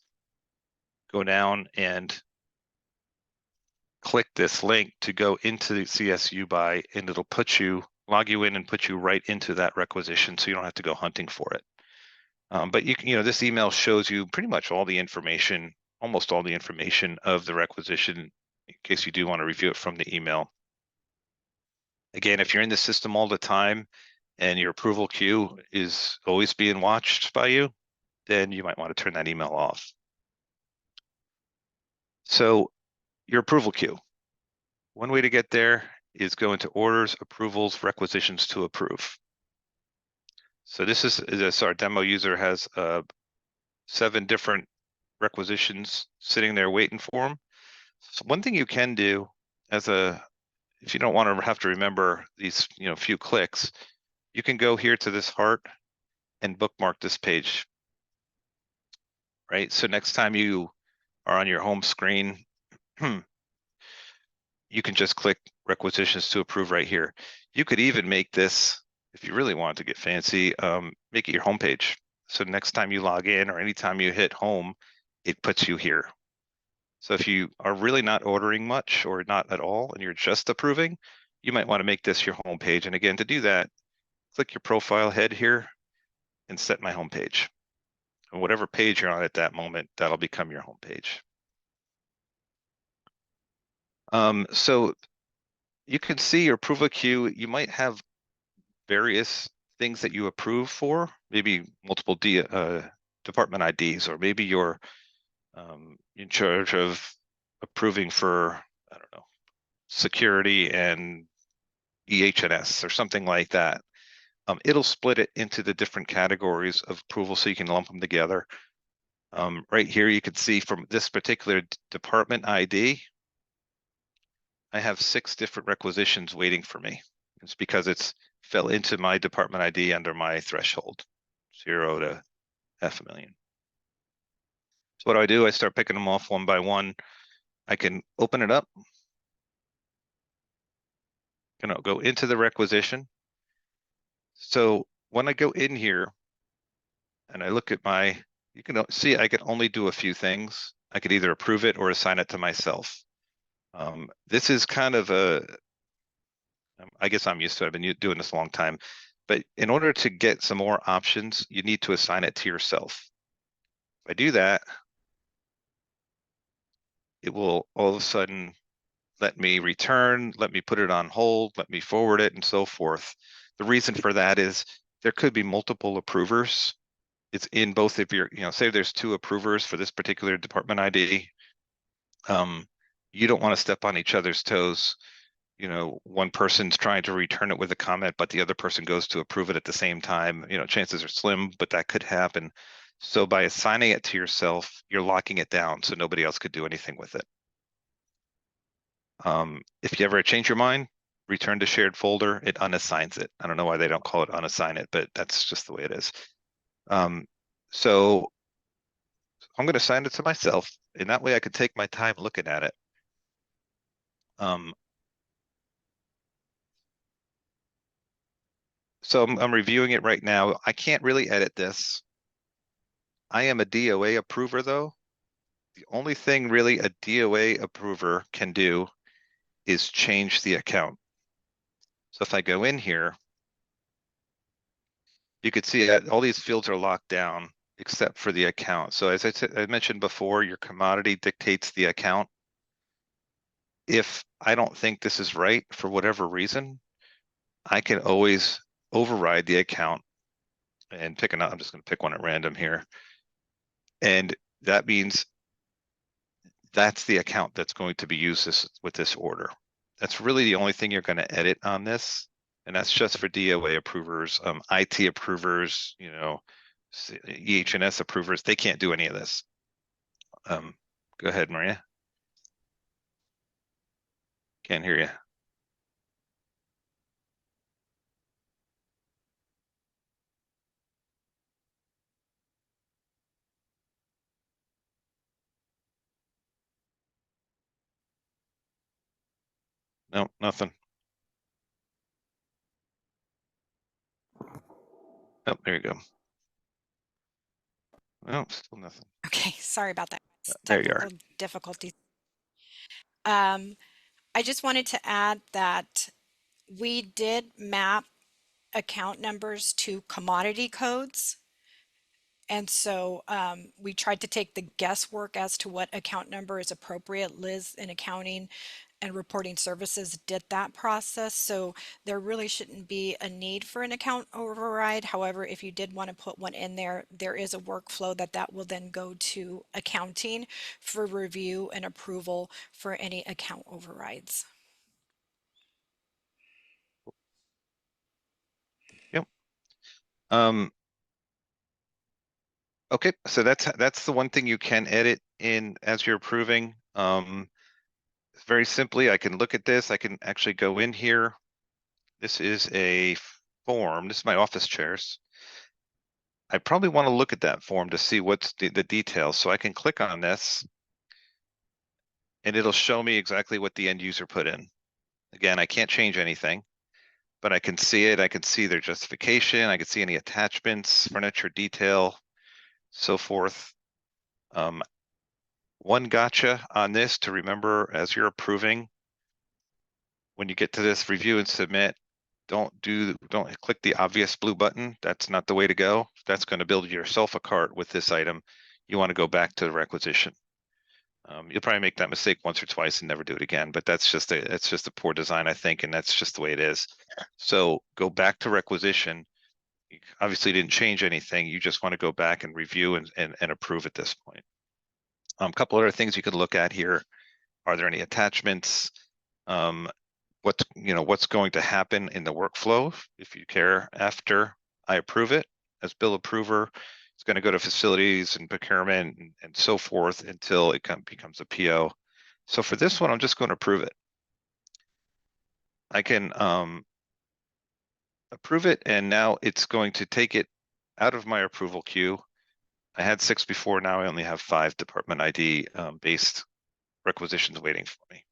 go down and click this link to go into the CSU BY, and it'll log you in and put you right into that requisition, so you don't have to go hunting for it. But this email shows you pretty much all the information, almost all the information of the requisition, in case you do want to review it from the email. Again, if you're in the system all the time and your approval queue is always being watched by you, then you might want to turn that email off. So your approval queue. One way to get there is go into orders, approvals, requisitions to approve. So this our demo user has 7 different requisitions sitting there waiting for him. So one thing you can do if you don't want to have to remember these few clicks, you can go here to this heart and bookmark this page. Right, so next time you are on your home screen, you can just click requisitions to approve right here. You could even make this, if you really want to get fancy, make it your home page. So next time you log in or anytime you hit home, it puts you here. So if you are really not ordering much or not at all and you're just approving, you might want to make this your home page. And again, to do that, click your profile head here and set my home page. And whatever page you're on at that moment, that'll become your home page. So you can see your approval queue. You might have various things that you approve for, maybe multiple department IDs, or maybe you're in charge of approving for, I don't know, security and EH&S or something like that. It'll split it into the different categories of approval so you can lump them together. Right here, you can see from this particular department ID, I have 6 different requisitions waiting for me. It's because it's fell into my department ID under my threshold, 0 to $500,000. So what do? I start picking them off one by one. I can open it up. Go into the requisition. So when I go in here and I look at you can see I can only do a few things. I could either approve it or assign it to myself. This is kind of I guess I'm used to it. I've been doing this a long time. But in order to get some more options, you need to assign it to yourself. If I do that, it will all of a sudden let me return, let me put it on hold, let me forward it, and so forth. The reason for that is there could be multiple approvers. It's in both of your, say there's 2 approvers for this particular department ID. You don't want to step on each other's toes. One person's trying to return it with a comment, but the other person goes to approve it at the same time. Chances are slim, but that could happen. So by assigning it to yourself, you're locking it down so nobody else could do anything with it. If you ever change your mind, return to shared folder, it unassigns it. I don't know why they don't call it unassign it, but that's just the way it is. So I'm going to assign it to myself, and that way I can take my time looking at it. So I'm reviewing it right now. I can't really edit this. I am a DOA approver though. The only thing really a DOA approver can do is change the account. So if I go in here, you could see that all these fields are locked down except for the account. So as I mentioned before, your commodity dictates the account. If I don't think this is right for whatever reason, I can always override the account and pick I'm just going to pick one at random here. And that means that's the account that's going to be used with this order. That's really the only thing you're going to edit on this. And that's just for DOA approvers, IT approvers, EH&S approvers. They can't do any of this. Go ahead, Maria. Can't hear you. No, nothing. Oh, there you go. No, still nothing. Okay, sorry about that. There you are. Technical difficulties. I just wanted to add that we did map account numbers to commodity codes. And so we tried to take the guesswork as to what account number is appropriate. Liz in accounting and reporting services did that process. So there really shouldn't be a need for an account override. However, if you did want to put one in there, there is a workflow that will then go to accounting for review and approval for any account overrides. Yep. Okay, so that's the one thing you can edit in as you're approving. Very simply, I can look at this. I can actually go in here. This is a form. This is my office chairs. I probably want to look at that form to see what's the details. So I can click on this and it'll show me exactly what the end user put in. Again, I can't change anything, but I can see it. I can see their justification. I can see any attachments, furniture detail, so forth. One gotcha on this to remember as you're approving, when you get to this review and submit, don't click the obvious blue button. That's not the way to go. That's going to build yourself a cart with this item. You want to go back to the requisition. You'll probably make that mistake once or twice and never do it again, but it's just a poor design, I think, and that's just the way it is. So go back to requisition. You obviously didn't change anything. You just want to go back and review and approve at this point. A couple other things you could look at here. Are there any attachments? What's going to happen in the workflow if you care after I approve it as bill approver? It's going to go to facilities and procurement and so forth until it becomes a PO. So for this one, I'm just going to approve it. I can approve it, and now it's going to take it out of my approval queue. I had 6 before, now I only have 5 department ID based requisitions waiting for me.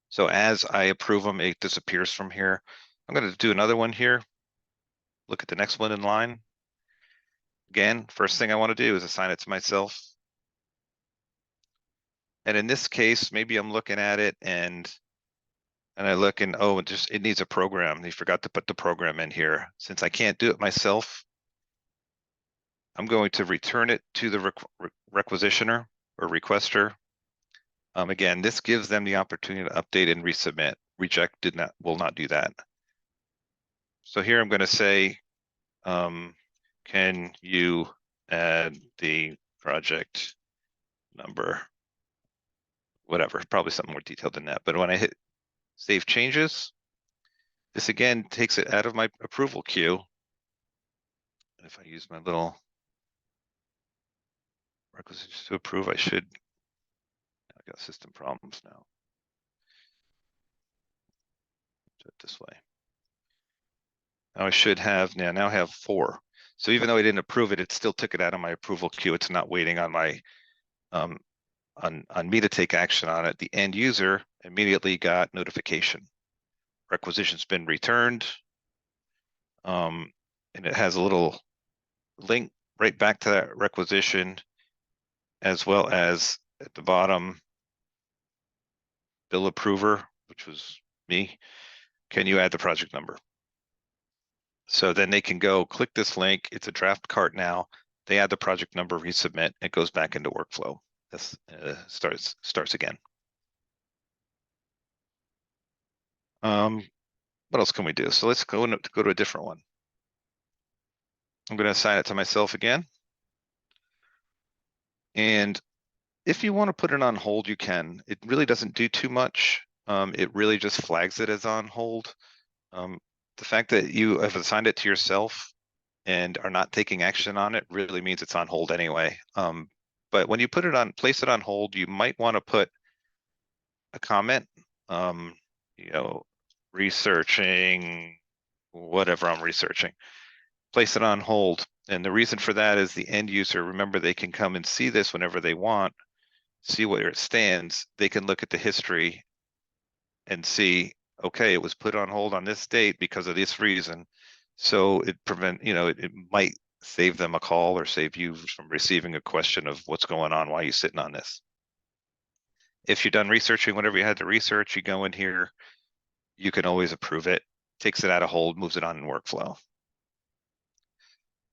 So as I approve them, it disappears from here. I'm going to do another one here. Look at the next one in line. Again, first thing I want to do is assign it to myself. And in this case, maybe I'm looking at it and I look and, oh, it needs a program. They forgot to put the program in here. Since I can't do it myself, I'm going to return it to the requisitioner or requester. Again, this gives them the opportunity to update and resubmit. Reject will not do that. So here I'm going to say, can you add the project number? Whatever, probably something more detailed than that. But when I hit save changes, this again takes it out of my approval queue. If I use my little requisitions to approve, I got system problems now. Do it this way. Now I should have now I have 4. So even though I didn't approve it, it still took it out of my approval queue. It's not waiting on my on me to take action on it. The end user immediately got notification. Requisition's been returned. And it has a little link right back to that requisition, as well as at the bottom, bill approver, which was me. Can you add the project number? So then they can go click this link. It's a draft cart now. They add the project number, resubmit. It goes back into workflow. This starts again. What else can we do? So let's go to a different one. I'm going to assign it to myself again. And if you want to put it on hold, you can. It really doesn't do too much. It really just flags it as on hold. The fact that you have assigned it to yourself and are not taking action on it really means it's on hold anyway. But when you place it on hold, you might want to put a comment, researching whatever I'm researching, place it on hold. And the reason for that is the end user, remember, they can come and see this whenever they want, see where it stands. They can look at the history and see, okay, it was put on hold on this date because of this reason. So it might save them a call or save you from receiving a question of what's going on, why are you sitting on this? If you're done researching whatever you had to research, you go in here, you can always approve it, takes it out of hold, moves it on in workflow.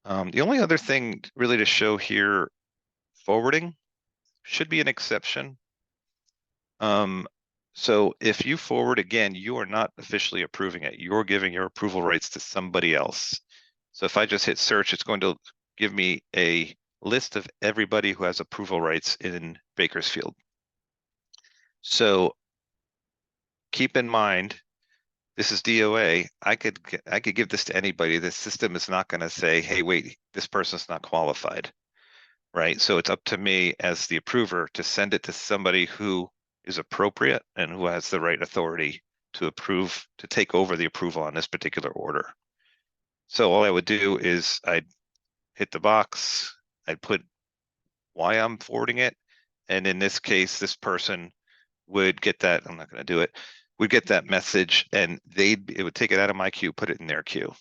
The only other thing really to show here, forwarding should be an exception. So if you forward again, you are not officially approving it. You're giving your approval rights to somebody else. So if I just hit search, it's going to give me a list of everybody who has approval rights in Bakersfield. So keep in mind, this is DOA. I could give this to anybody. The system is not going to say, hey, wait, this person's not qualified, right? So it's up to me as the approver to send it to somebody who is appropriate and who has the right authority to approve, to take over the approval on this particular order. So all I would do is I'd hit the box, I'd put why I'm forwarding it. And in this case, this person would get that, I'm not going to do it, would get that message and it would take it out of my queue, put it in their queue.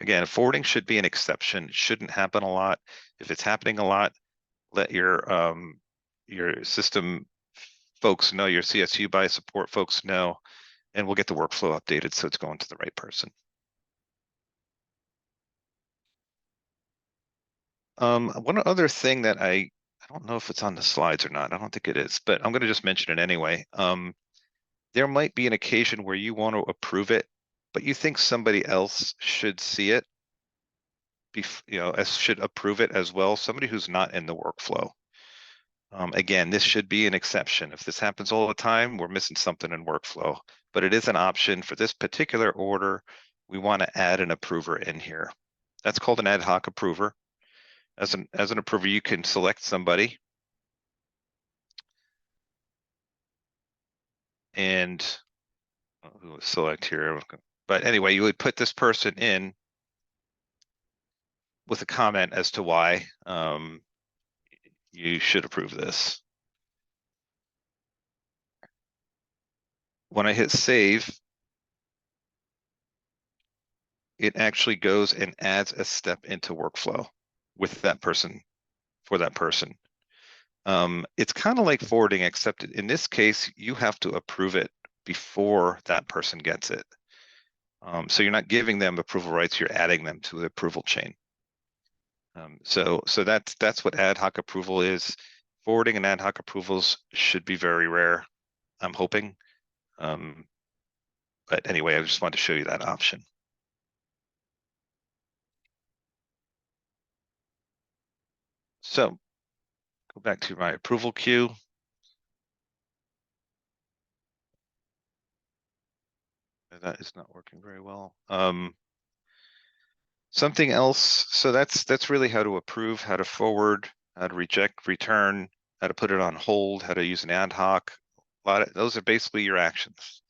Again, forwarding should be an exception. It shouldn't happen a lot. If it's happening a lot, let your system folks know, your CSU BY support folks know, and we'll get the workflow updated so it's going to the right person. One other thing that I don't know if it's on the slides or not. I don't think it is, but I'm going to just mention it anyway. There might be an occasion where you want to approve it, but you think somebody else should see it, should approve it as well, somebody who's not in the workflow. Again, this should be an exception. If this happens all the time, we're missing something in workflow, but it is an option for this particular order. We want to add an approver in here. That's called an ad hoc approver. As an approver, you can select somebody and who select here. But anyway, you would put this person in with a comment as to why you should approve this. When I hit save, it actually goes and adds a step into workflow with that person, for that person. It's kind of like forwarding, except in this case, you have to approve it before that person gets it. So you're not giving them approval rights, you're adding them to the approval chain. So that's what ad hoc approval is. Forwarding and ad hoc approvals should be very rare, I'm hoping. But anyway, I just wanted to show you that option. So go back to my approval queue. That is not working very well. Something else. So that's really how to approve, how to forward, how to reject, return, how to put it on hold, how to use an ad hoc. Those are basically your actions.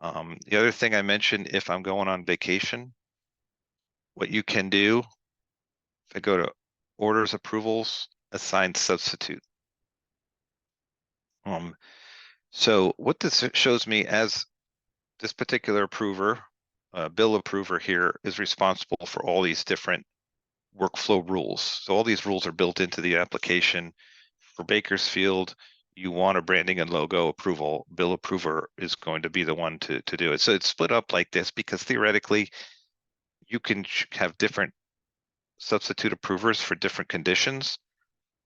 The other thing I mentioned, if I'm going on vacation, what you can do, if I go to orders, approvals, assign substitute. So what this shows me as this particular approver, bill approver here, is responsible for all these different workflow rules. So all these rules are built into the application. For Bakersfield, you want a branding and logo approval. Bill approver is going to be the one to do it. So it's split up like this because theoretically you can have different substitute approvers for different conditions.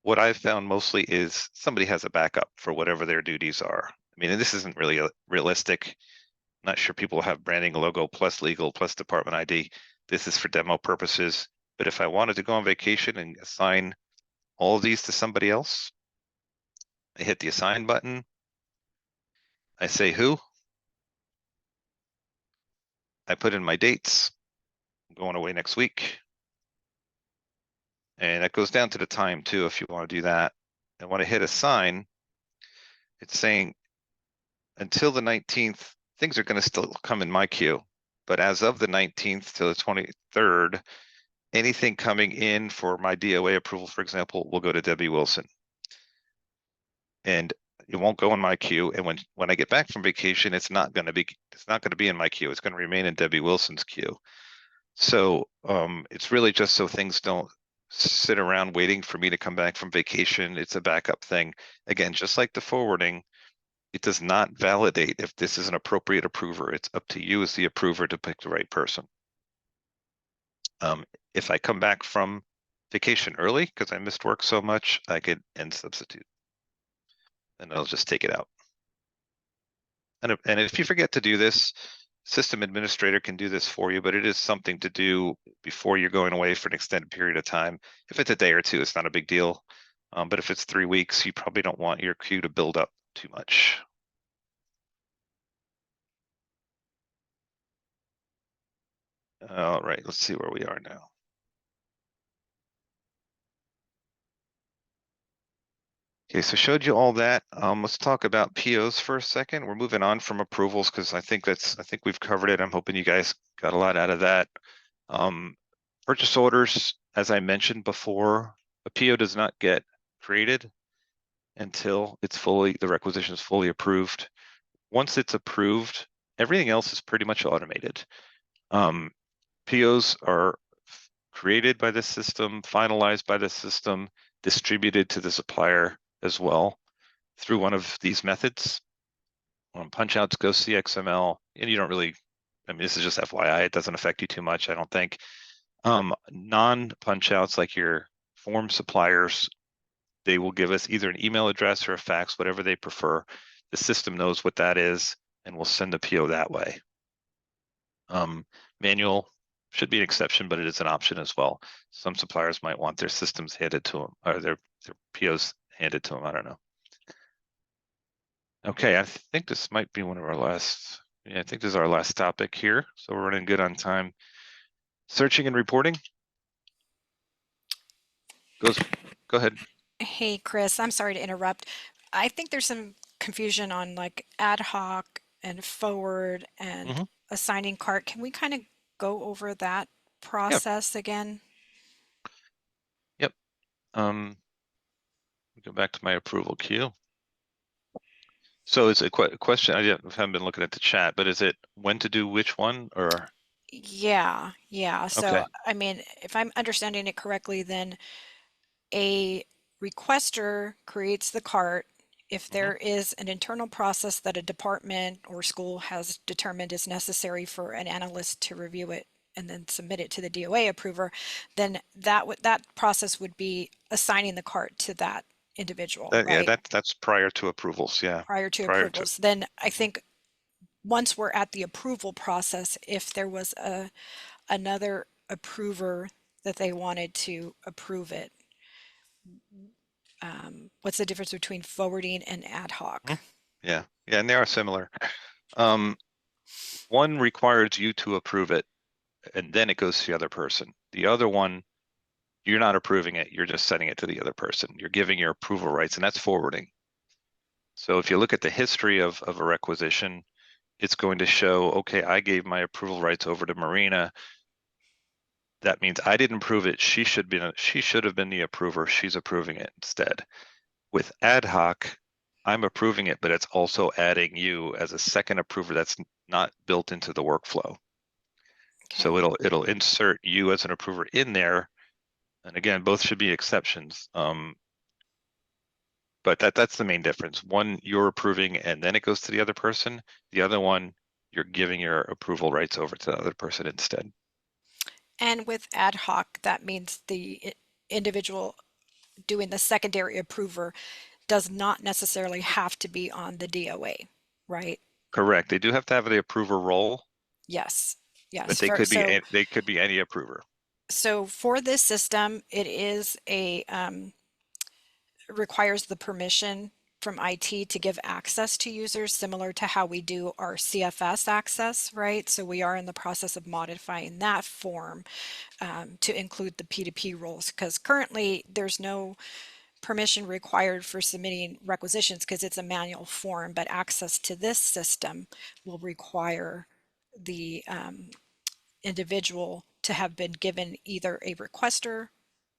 What I've found mostly is somebody has a backup for whatever their duties are. I mean, and this isn't really realistic. Not sure people have branding, logo, plus legal, plus department ID. This is for demo purposes. But if I wanted to go on vacation and assign all of these to somebody else, I hit the assign button. I say who. I put in my dates. I'm going away next week. And it goes down to the time too, if you want to do that. And when I hit assign, it's saying until the 19th, things are going to still come in my queue. But as of the 19th to the 23rd, anything coming in for my DOA approval, for example, will go to Debbie Wilson. And it won't go in my queue. And when I get back from vacation, it's not going to be in my queue. It's going to remain in Debbie Wilson's queue. So it's really just so things don't sit around waiting for me to come back from vacation. It's a backup thing. Again, just like the forwarding, it does not validate if this is an appropriate approver. It's up to you as the approver to pick the right person. If I come back from vacation early because I missed work so much, I could end substitute. And I'll just take it out. And if you forget to do this, system administrator can do this for you, but it is something to do before you're going away for an extended period of time. If it's a day or two, it's not a big deal. But if it's 3 weeks, you probably don't want your queue to build up too much. All right, let's see where we are now. Okay, so showed you all that. Let's talk about POs for a second. We're moving on from approvals because I think we've covered it. I'm hoping you guys got a lot out of that. Purchase orders, as I mentioned before, a PO does not get created until the requisition is fully approved. Once it's approved, everything else is pretty much automated. POs are created by the system, finalized by the system, distributed to the supplier as well through one of these methods. Punch outs go CXML, and you don't really, I mean, this is just FYI, it doesn't affect you too much, I don't think. Non-punch outs like your form suppliers, they will give us either an email address or a fax, whatever they prefer. The system knows what that is and will send the PO that way. Manual should be an exception, but it is an option as well. Some suppliers might want their systems handed to them, or their POs handed to them. I don't know. Okay, I think this might be one of our last. Yeah, I think this is our last topic here. So we're running good on time. Searching and reporting. Go ahead. Hey, Chris, I'm sorry to interrupt. I think there's some confusion on like ad hoc and forward and assigning cart. Can we kind of go over that process again? Yep. Go back to my approval queue. So it's a question. I haven't been looking at the chat, but is it when to do which one or? Yeah. So, Okay. I mean, if I'm understanding it correctly, then a requester creates the cart. If there is an internal process that a department or school has determined is necessary for an analyst to review it and then submit it to the DOA approver, then that process would be assigning the cart to that individual, Yeah, right? that's prior to approvals. Yeah. Prior to prior to- approvals. Then I think once we're at the approval process, if there was another approver that they wanted to approve it, what's the difference between forwarding and ad hoc? Yeah. Yeah. And they are similar. One requires you to approve it, and then it goes to the other person. The other one, you're not approving it. You're just sending it to the other person. You're giving your approval rights, and that's forwarding. So if you look at the history of a requisition, it's going to show, okay, I gave my approval rights over to Marina. That means I didn't approve it. She should have been the approver. She's approving it instead. With ad hoc, I'm approving it, but it's also adding you as a second approver that's not built into the workflow. So Okay. it'll insert you as an approver in there. And again, both should be exceptions. But that's the main difference. One, you're approving and then it goes to the other person. The other one, you're giving your approval rights over to the other person instead. And with ad hoc, that means the individual doing the secondary approver does not necessarily have to be on the DOA, right? Correct. They do have to have the approver role, Yes. Yes. but they could be any approver. So for this system, it is requires the permission from IT to give access to users, similar to how we do our CFS access, right? So we are in the process of modifying that form to include the P2P roles, because currently there's no permission required for submitting requisitions because it's a manual form, but access to this system will require the individual to have been given either a requester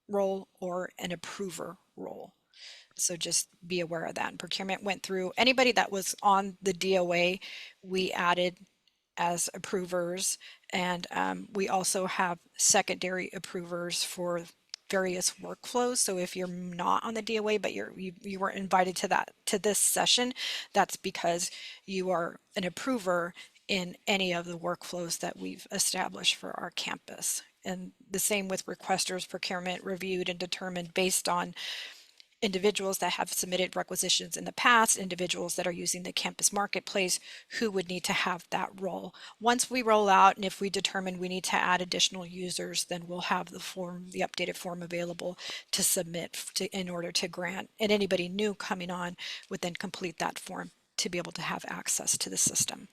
role or an approver role. So just be aware of that. And procurement went through anybody that was on the DOA, we added as approvers. And we also have secondary approvers for various workflows. So if you're not on the DOA, but you were invited to this session, that's because you are an approver in any of the workflows that we've established for our campus. And the same with requesters. Procurement reviewed and determined based on individuals that have submitted requisitions in the past, individuals that are using the campus marketplace, who would need to have that role. Once we roll out, and if we determine we need to add additional users, then we'll have the updated form available to submit in order to grant, and anybody new coming on would then complete that form to be able to have access to the system.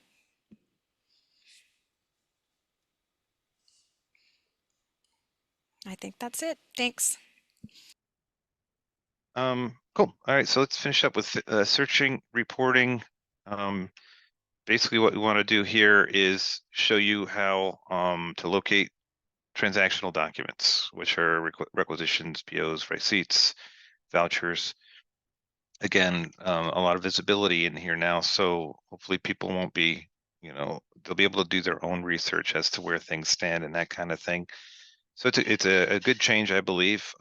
I think that's it. Thanks. Cool. All right, so let's finish up with searching, reporting. Basically what we want to do here is show you how to locate transactional documents, which are requisitions, POs, receipts, vouchers. Again, a lot of visibility in here now, so hopefully people won't be, they'll be able to do their own research as to where things stand and that kind of thing. So it's a good change, I believe.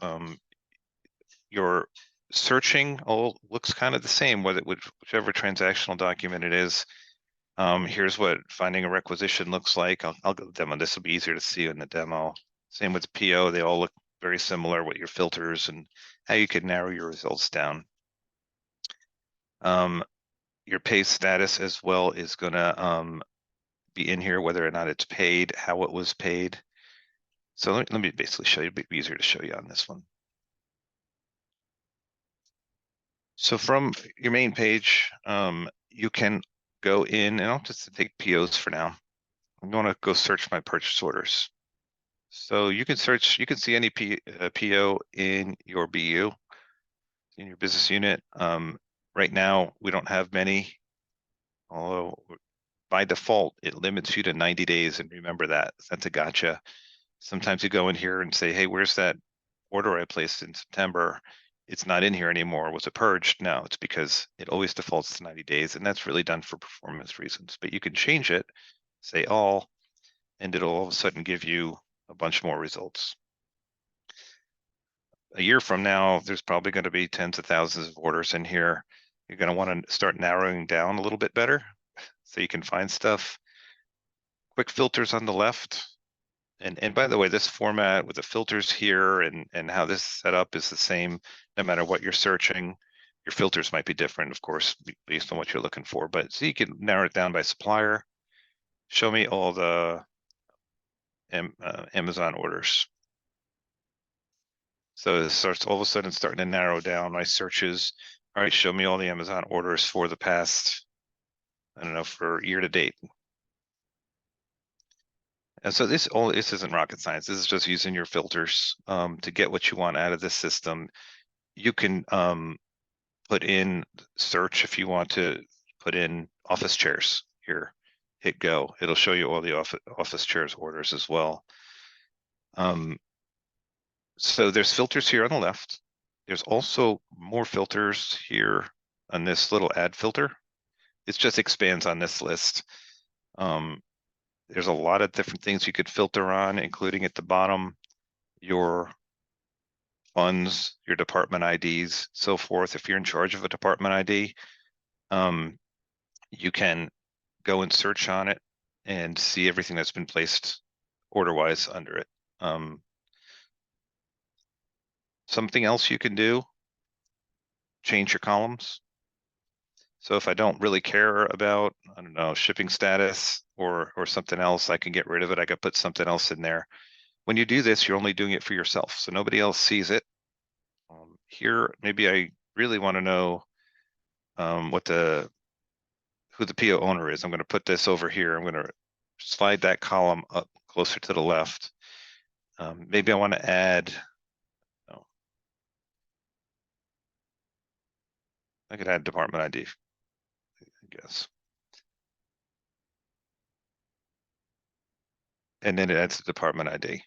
Your searching all looks kind of the same, whichever transactional document it is. Here's what finding a requisition looks like. I'll go demo. This will be easier to see in the demo. Same with PO. They all look very similar with your filters and how you can narrow your results down. Your pay status as well is gonna be in here, whether or not it's paid, how it was paid. So let me basically show you, it'll be easier to show you on this one. So from your main page, you can go in, and I'll just take POs for now. I'm going to go search my purchase orders. So you can see any PO in your BU, in your business unit. Right now, we don't have many, although by default, it limits you to 90 days. And remember that, that's a gotcha. Sometimes you go in here and say, hey, where's that order I placed in September? It's not in here anymore. Was it purged? No, it's because it always defaults to 90 days, and that's really done for performance reasons. But you can change it, say all, and it'll all of a sudden give you a bunch more results. A year from now, there's probably going to be tens of thousands of orders in here. You're going to want to start narrowing down a little bit better so you can find stuff. Quick filters on the left. And by the way, this format with the filters here and how this is set up is the same, no matter what you're searching. Your filters might be different, of course, based on what you're looking for, but so you can narrow it down by supplier. Show me all the Amazon orders. So it starts all of a sudden starting to narrow down my searches. All right, show me all the Amazon orders for the past, I don't know, for year to date. And so this isn't rocket science. This is just using your filters to get what you want out of this system. You can put in search if you want to put in office chairs here. Hit go. It'll show you all the office chairs orders as well. So there's filters here on the left. There's also more filters here on this little add filter. It just expands on this list. There's a lot of different things you could filter on, including at the bottom, your funds, your department IDs, so forth. If you're in charge of a department ID, you can go and search on it and see everything that's been placed order-wise under it. Something else you can do, change your columns. So if I don't really care about, I don't know, shipping status or something else, I can get rid of it. I could put something else in there. When you do this, you're only doing it for yourself, so nobody else sees it. Here, maybe I really want to know who the PO owner is. I'm going to put this over here. I'm going to slide that column up closer to the left. Maybe I want to add, I could add department ID, I guess. And then it adds the department ID.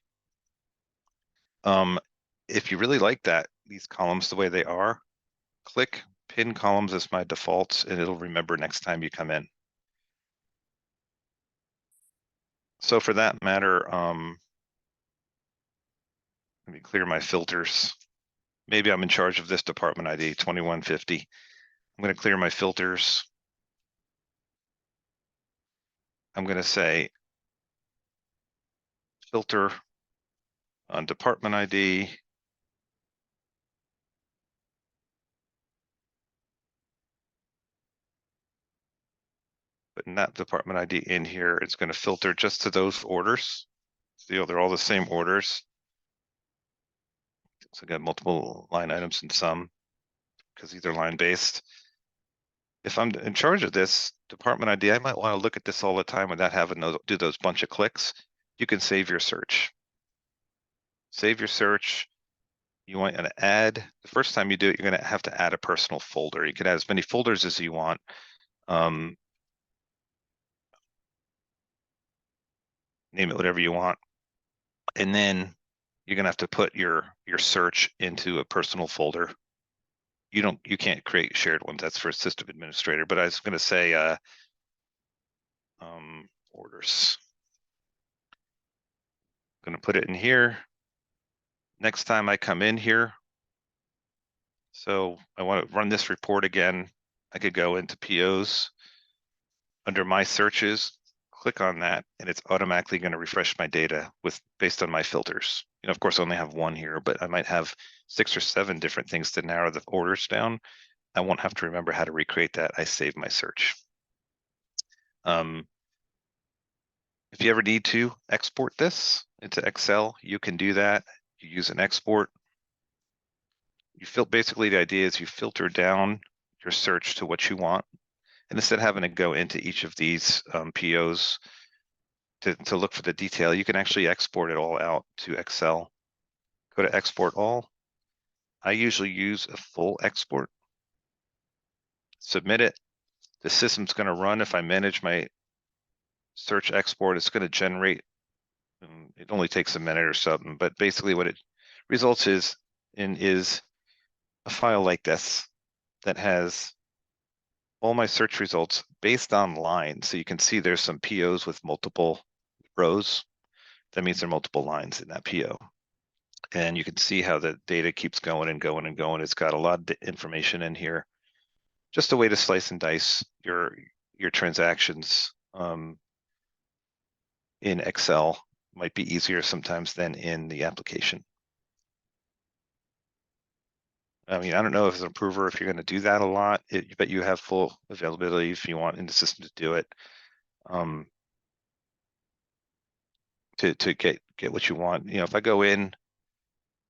If you really like these columns the way they are, click pin columns as my defaults and it'll remember next time you come in. So for that matter, let me clear my filters. Maybe I'm in charge of this department ID, 2150. I'm going to clear my filters. I'm going to say filter on department ID. Putting that department ID in here, it's going to filter just to those orders. See, they're all the same orders. So I got multiple line items in some because these are line based. If I'm in charge of this department ID, I might want to look at this all the time without having to do those bunch of clicks. You can save your search. Save your search. You want to add, the first time you do it, you're going to have to add a personal folder. You can add as many folders as you want. Name it whatever you want. And then you're going to have to put your search into a personal folder. You can't create shared ones. That's for a system administrator. But I was going to say orders. I'm going to put it in here. Next time I come in here, so I want to run this report again. I could go into POs under my searches, click on that, and it's automatically going to refresh my data based on my filters. You know, of course, I only have one here, but I might have 6 or 7 different things to narrow the orders down. I won't have to remember how to recreate that. I save my search. If you ever need to export this into Excel, you can do that. You use an export. Basically the idea is you filter down your search to what you want. And instead of having to go into each of these POs to look for the detail, you can actually export it all out to Excel. Go to export all. I usually use a full export. Submit it. The system's going to run. If I manage my search export, it's going to generate. It only takes a minute or something, but basically what it results is a file like this that has all my search results based on lines. So you can see there's some POs with multiple rows. That means there are multiple lines in that PO. And you can see how the data keeps going and going and going. It's got a lot of information in here. Just a way to slice and dice your transactions in Excel. might be easier sometimes than in the application. I mean, I don't know if as an approver, if you're going to do that a lot, but you have full availability if you want in the system to do it. To get what you want. You know, if I go in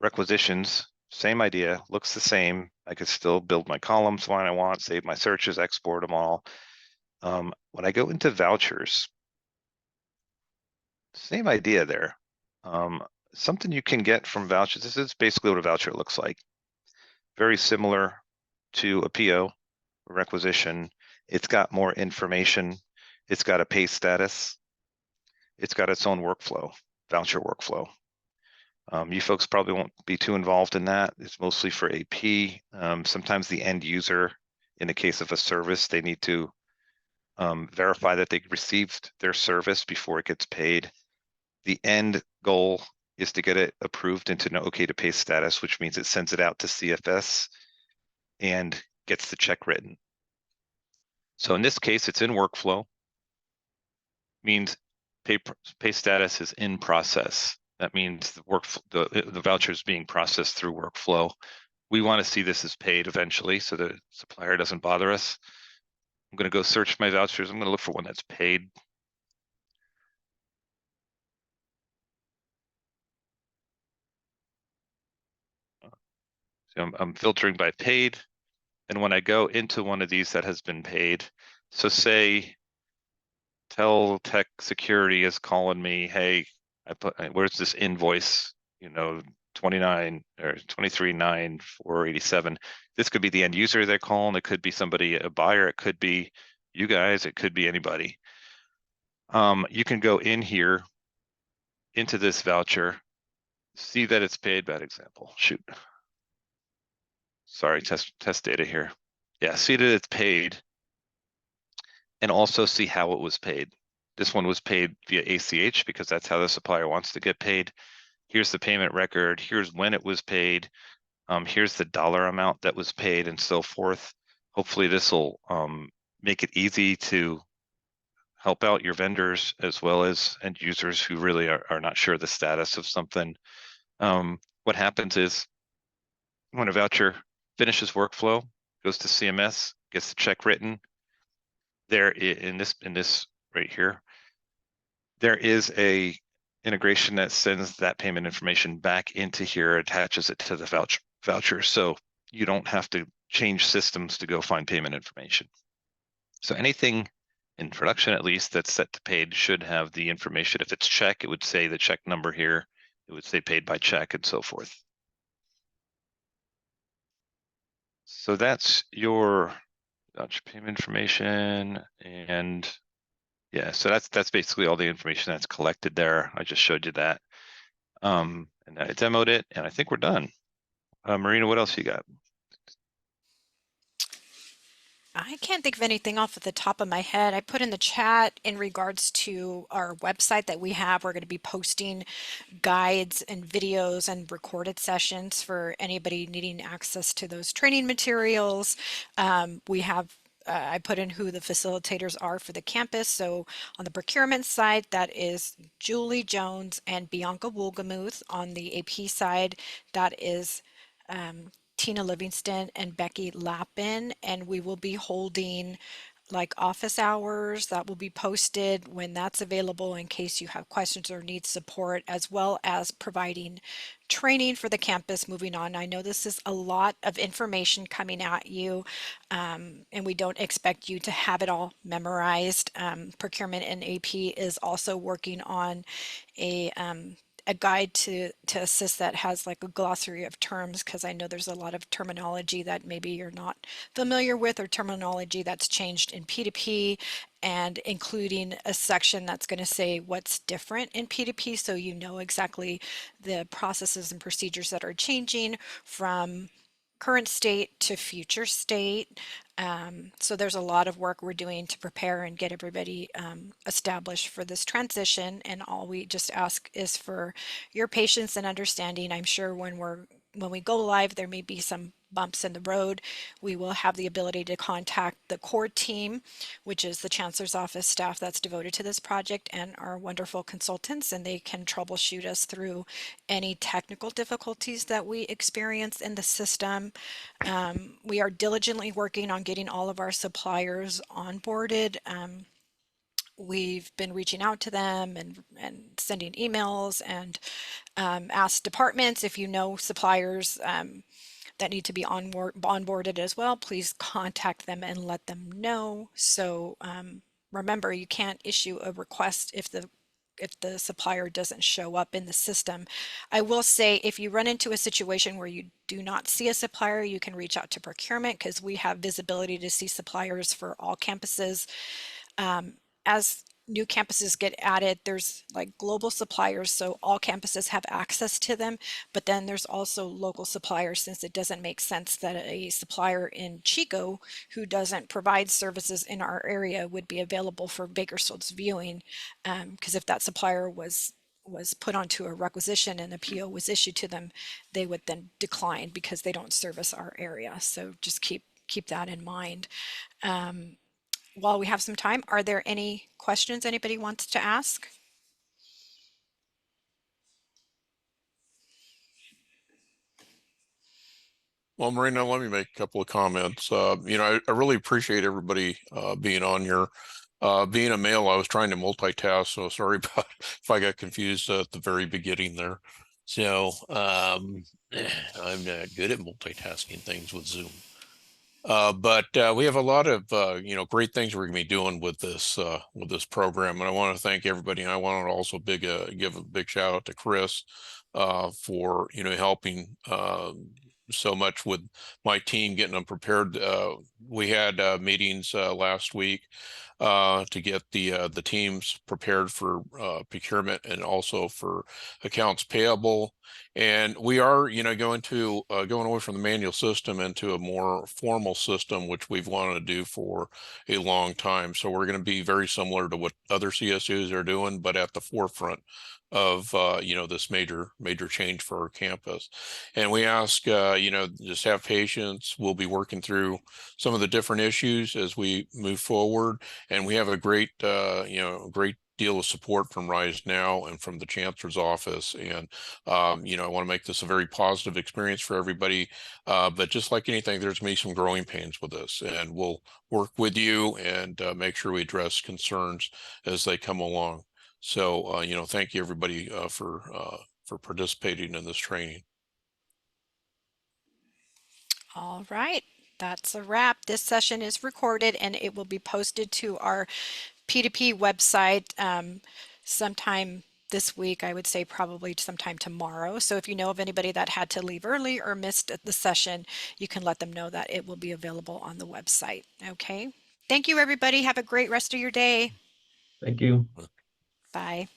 requisitions, same idea, looks the same. I could still build my columns when I want, save my searches, export them all. When I go into vouchers, same idea there. Something you can get from vouchers. This is basically what a voucher looks like. Very similar to a PO, a requisition. It's got more information. It's got a pay status. It's got its own workflow, voucher workflow. You folks probably won't be too involved in that. It's mostly for AP. Sometimes the end user, in the case of a service, they need to verify that they received their service before it gets paid. The end goal is to get it approved into an okay to pay status, which means it sends it out to CFS and gets the check written. So in this case, it's in workflow, means pay status is in process. That means the voucher is being processed through workflow. We want to see this as paid eventually, so the supplier doesn't bother us. I'm going to go search my vouchers. I'm going to look for one that's paid. So I'm filtering by paid. And when I go into one of these that has been paid, so say Teltech Security is calling me, hey, where's this invoice? You know, 29 or 23,9,487. This could be the end user they're calling. It could be somebody, a buyer. It could be you guys. It could be anybody. You can go in here into this voucher, see that it's paid. Bad example. Shoot. Sorry, test data here. Yeah, see that it's paid, and also see how it was paid. This one was paid via ACH because that's how the supplier wants to get paid. Here's the payment record. Here's when it was paid. Here's the dollar amount that was paid and so forth. Hopefully this will make it easy to help out your vendors as well as end users who really are not sure the status of something. What happens is when a voucher finishes workflow, goes to CMS, gets the check written, there in this right here, there is a integration that sends that payment information back into here, attaches it to the voucher. So you don't have to change systems to go find payment information. So anything in production, at least, that's set to paid should have the information. If it's check, it would say the check number here. It would say paid by check and so forth. So that's your voucher payment information. And yeah, so that's basically all the information that's collected there. I just showed you that. And I demoed it, and I think we're done. Marina, what else you got? I can't think of anything off of the top of my head. I put in the chat in regards to our website that we have. We're going to be posting guides and videos and recorded sessions for anybody needing access to those training materials. We have I put in who the facilitators are for the campus. So on the procurement side, that is Julie Jones and Bianca Woolgamuth. On the AP side, that is Tina Livingston and Becky Lappin, and we will be holding like office hours that will be posted when that's available in case you have questions or need support, as well as providing training for the campus moving on. I know this is a lot of information coming at you, and we don't expect you to have it all memorized. Procurement and AP is also working on a guide to assist that has like a glossary of terms, because I know there's a lot of terminology that maybe you're not familiar with, or terminology that's changed in P2P, and including a section that's going to say what's different in P2P, so you know exactly the processes and procedures that are changing from current state to future state. So there's a lot of work we're doing to prepare and get everybody established for this transition, and all we just ask is for your patience and understanding. I'm sure when we go live, there may be some bumps in the road, we will have the ability to contact the core team, which is the Chancellor's Office staff that's devoted to this project, and our wonderful consultants, and they can troubleshoot us through any technical difficulties that we experience in the system. We are diligently working on getting all of our suppliers onboarded. We've been reaching out to them and sending emails and asked departments if you know suppliers that need to be onboarded as well, please contact them and let them know. So remember, you can't issue a request if the supplier doesn't show up in the system. I will say, if you run into a situation where you do not see a supplier, you can reach out to procurement, because we have visibility to see suppliers for all campuses. As new campuses get added, there's like global suppliers, so all campuses have access to them, but then there's also local suppliers, since it doesn't make sense that a supplier in Chico who doesn't provide services in our area would be available for Bakersfield's viewing, because if that supplier was put onto a requisition and a PO was issued to them, they would then decline because they don't service our area. So just keep that in mind. While we have some time, are there any questions anybody wants to ask? Well, Marina, let me make a couple of comments. I really appreciate everybody being on here. Being a male, I was trying to multitask, so sorry about if I got confused at the very beginning there. So I'm not good at multitasking things with Zoom. But we have a lot of great things we're going to be doing with this program, and I want to thank everybody. And I want to also give a big shout out to Chris for helping so much with my team, getting them prepared. We had meetings last week to get the teams prepared for procurement and also for accounts payable. And we are, going away from the manual system into a more formal system, which we've wanted to do for a long time. So we're going to be very similar to what other CSUs are doing, but at the forefront of this major change for our campus. And we ask just have patience. We'll be working through some of the different issues as we move forward, and we have a great great deal of support from Rise Now and from the Chancellor's Office. And I want to make this a very positive experience for everybody, but just like anything, there's gonna be some growing pains with this, and we'll work with you and make sure we address concerns as they come along. So thank you everybody for participating in this training. All right, that's a wrap. This session is recorded and it will be posted to our P2P website sometime this week. I would say probably sometime tomorrow. So if you know of anybody that had to leave early or missed the session, you can let them know that it will be available on the website. Okay. Thank you, everybody. Have a great rest of your day. Thank you. Bye.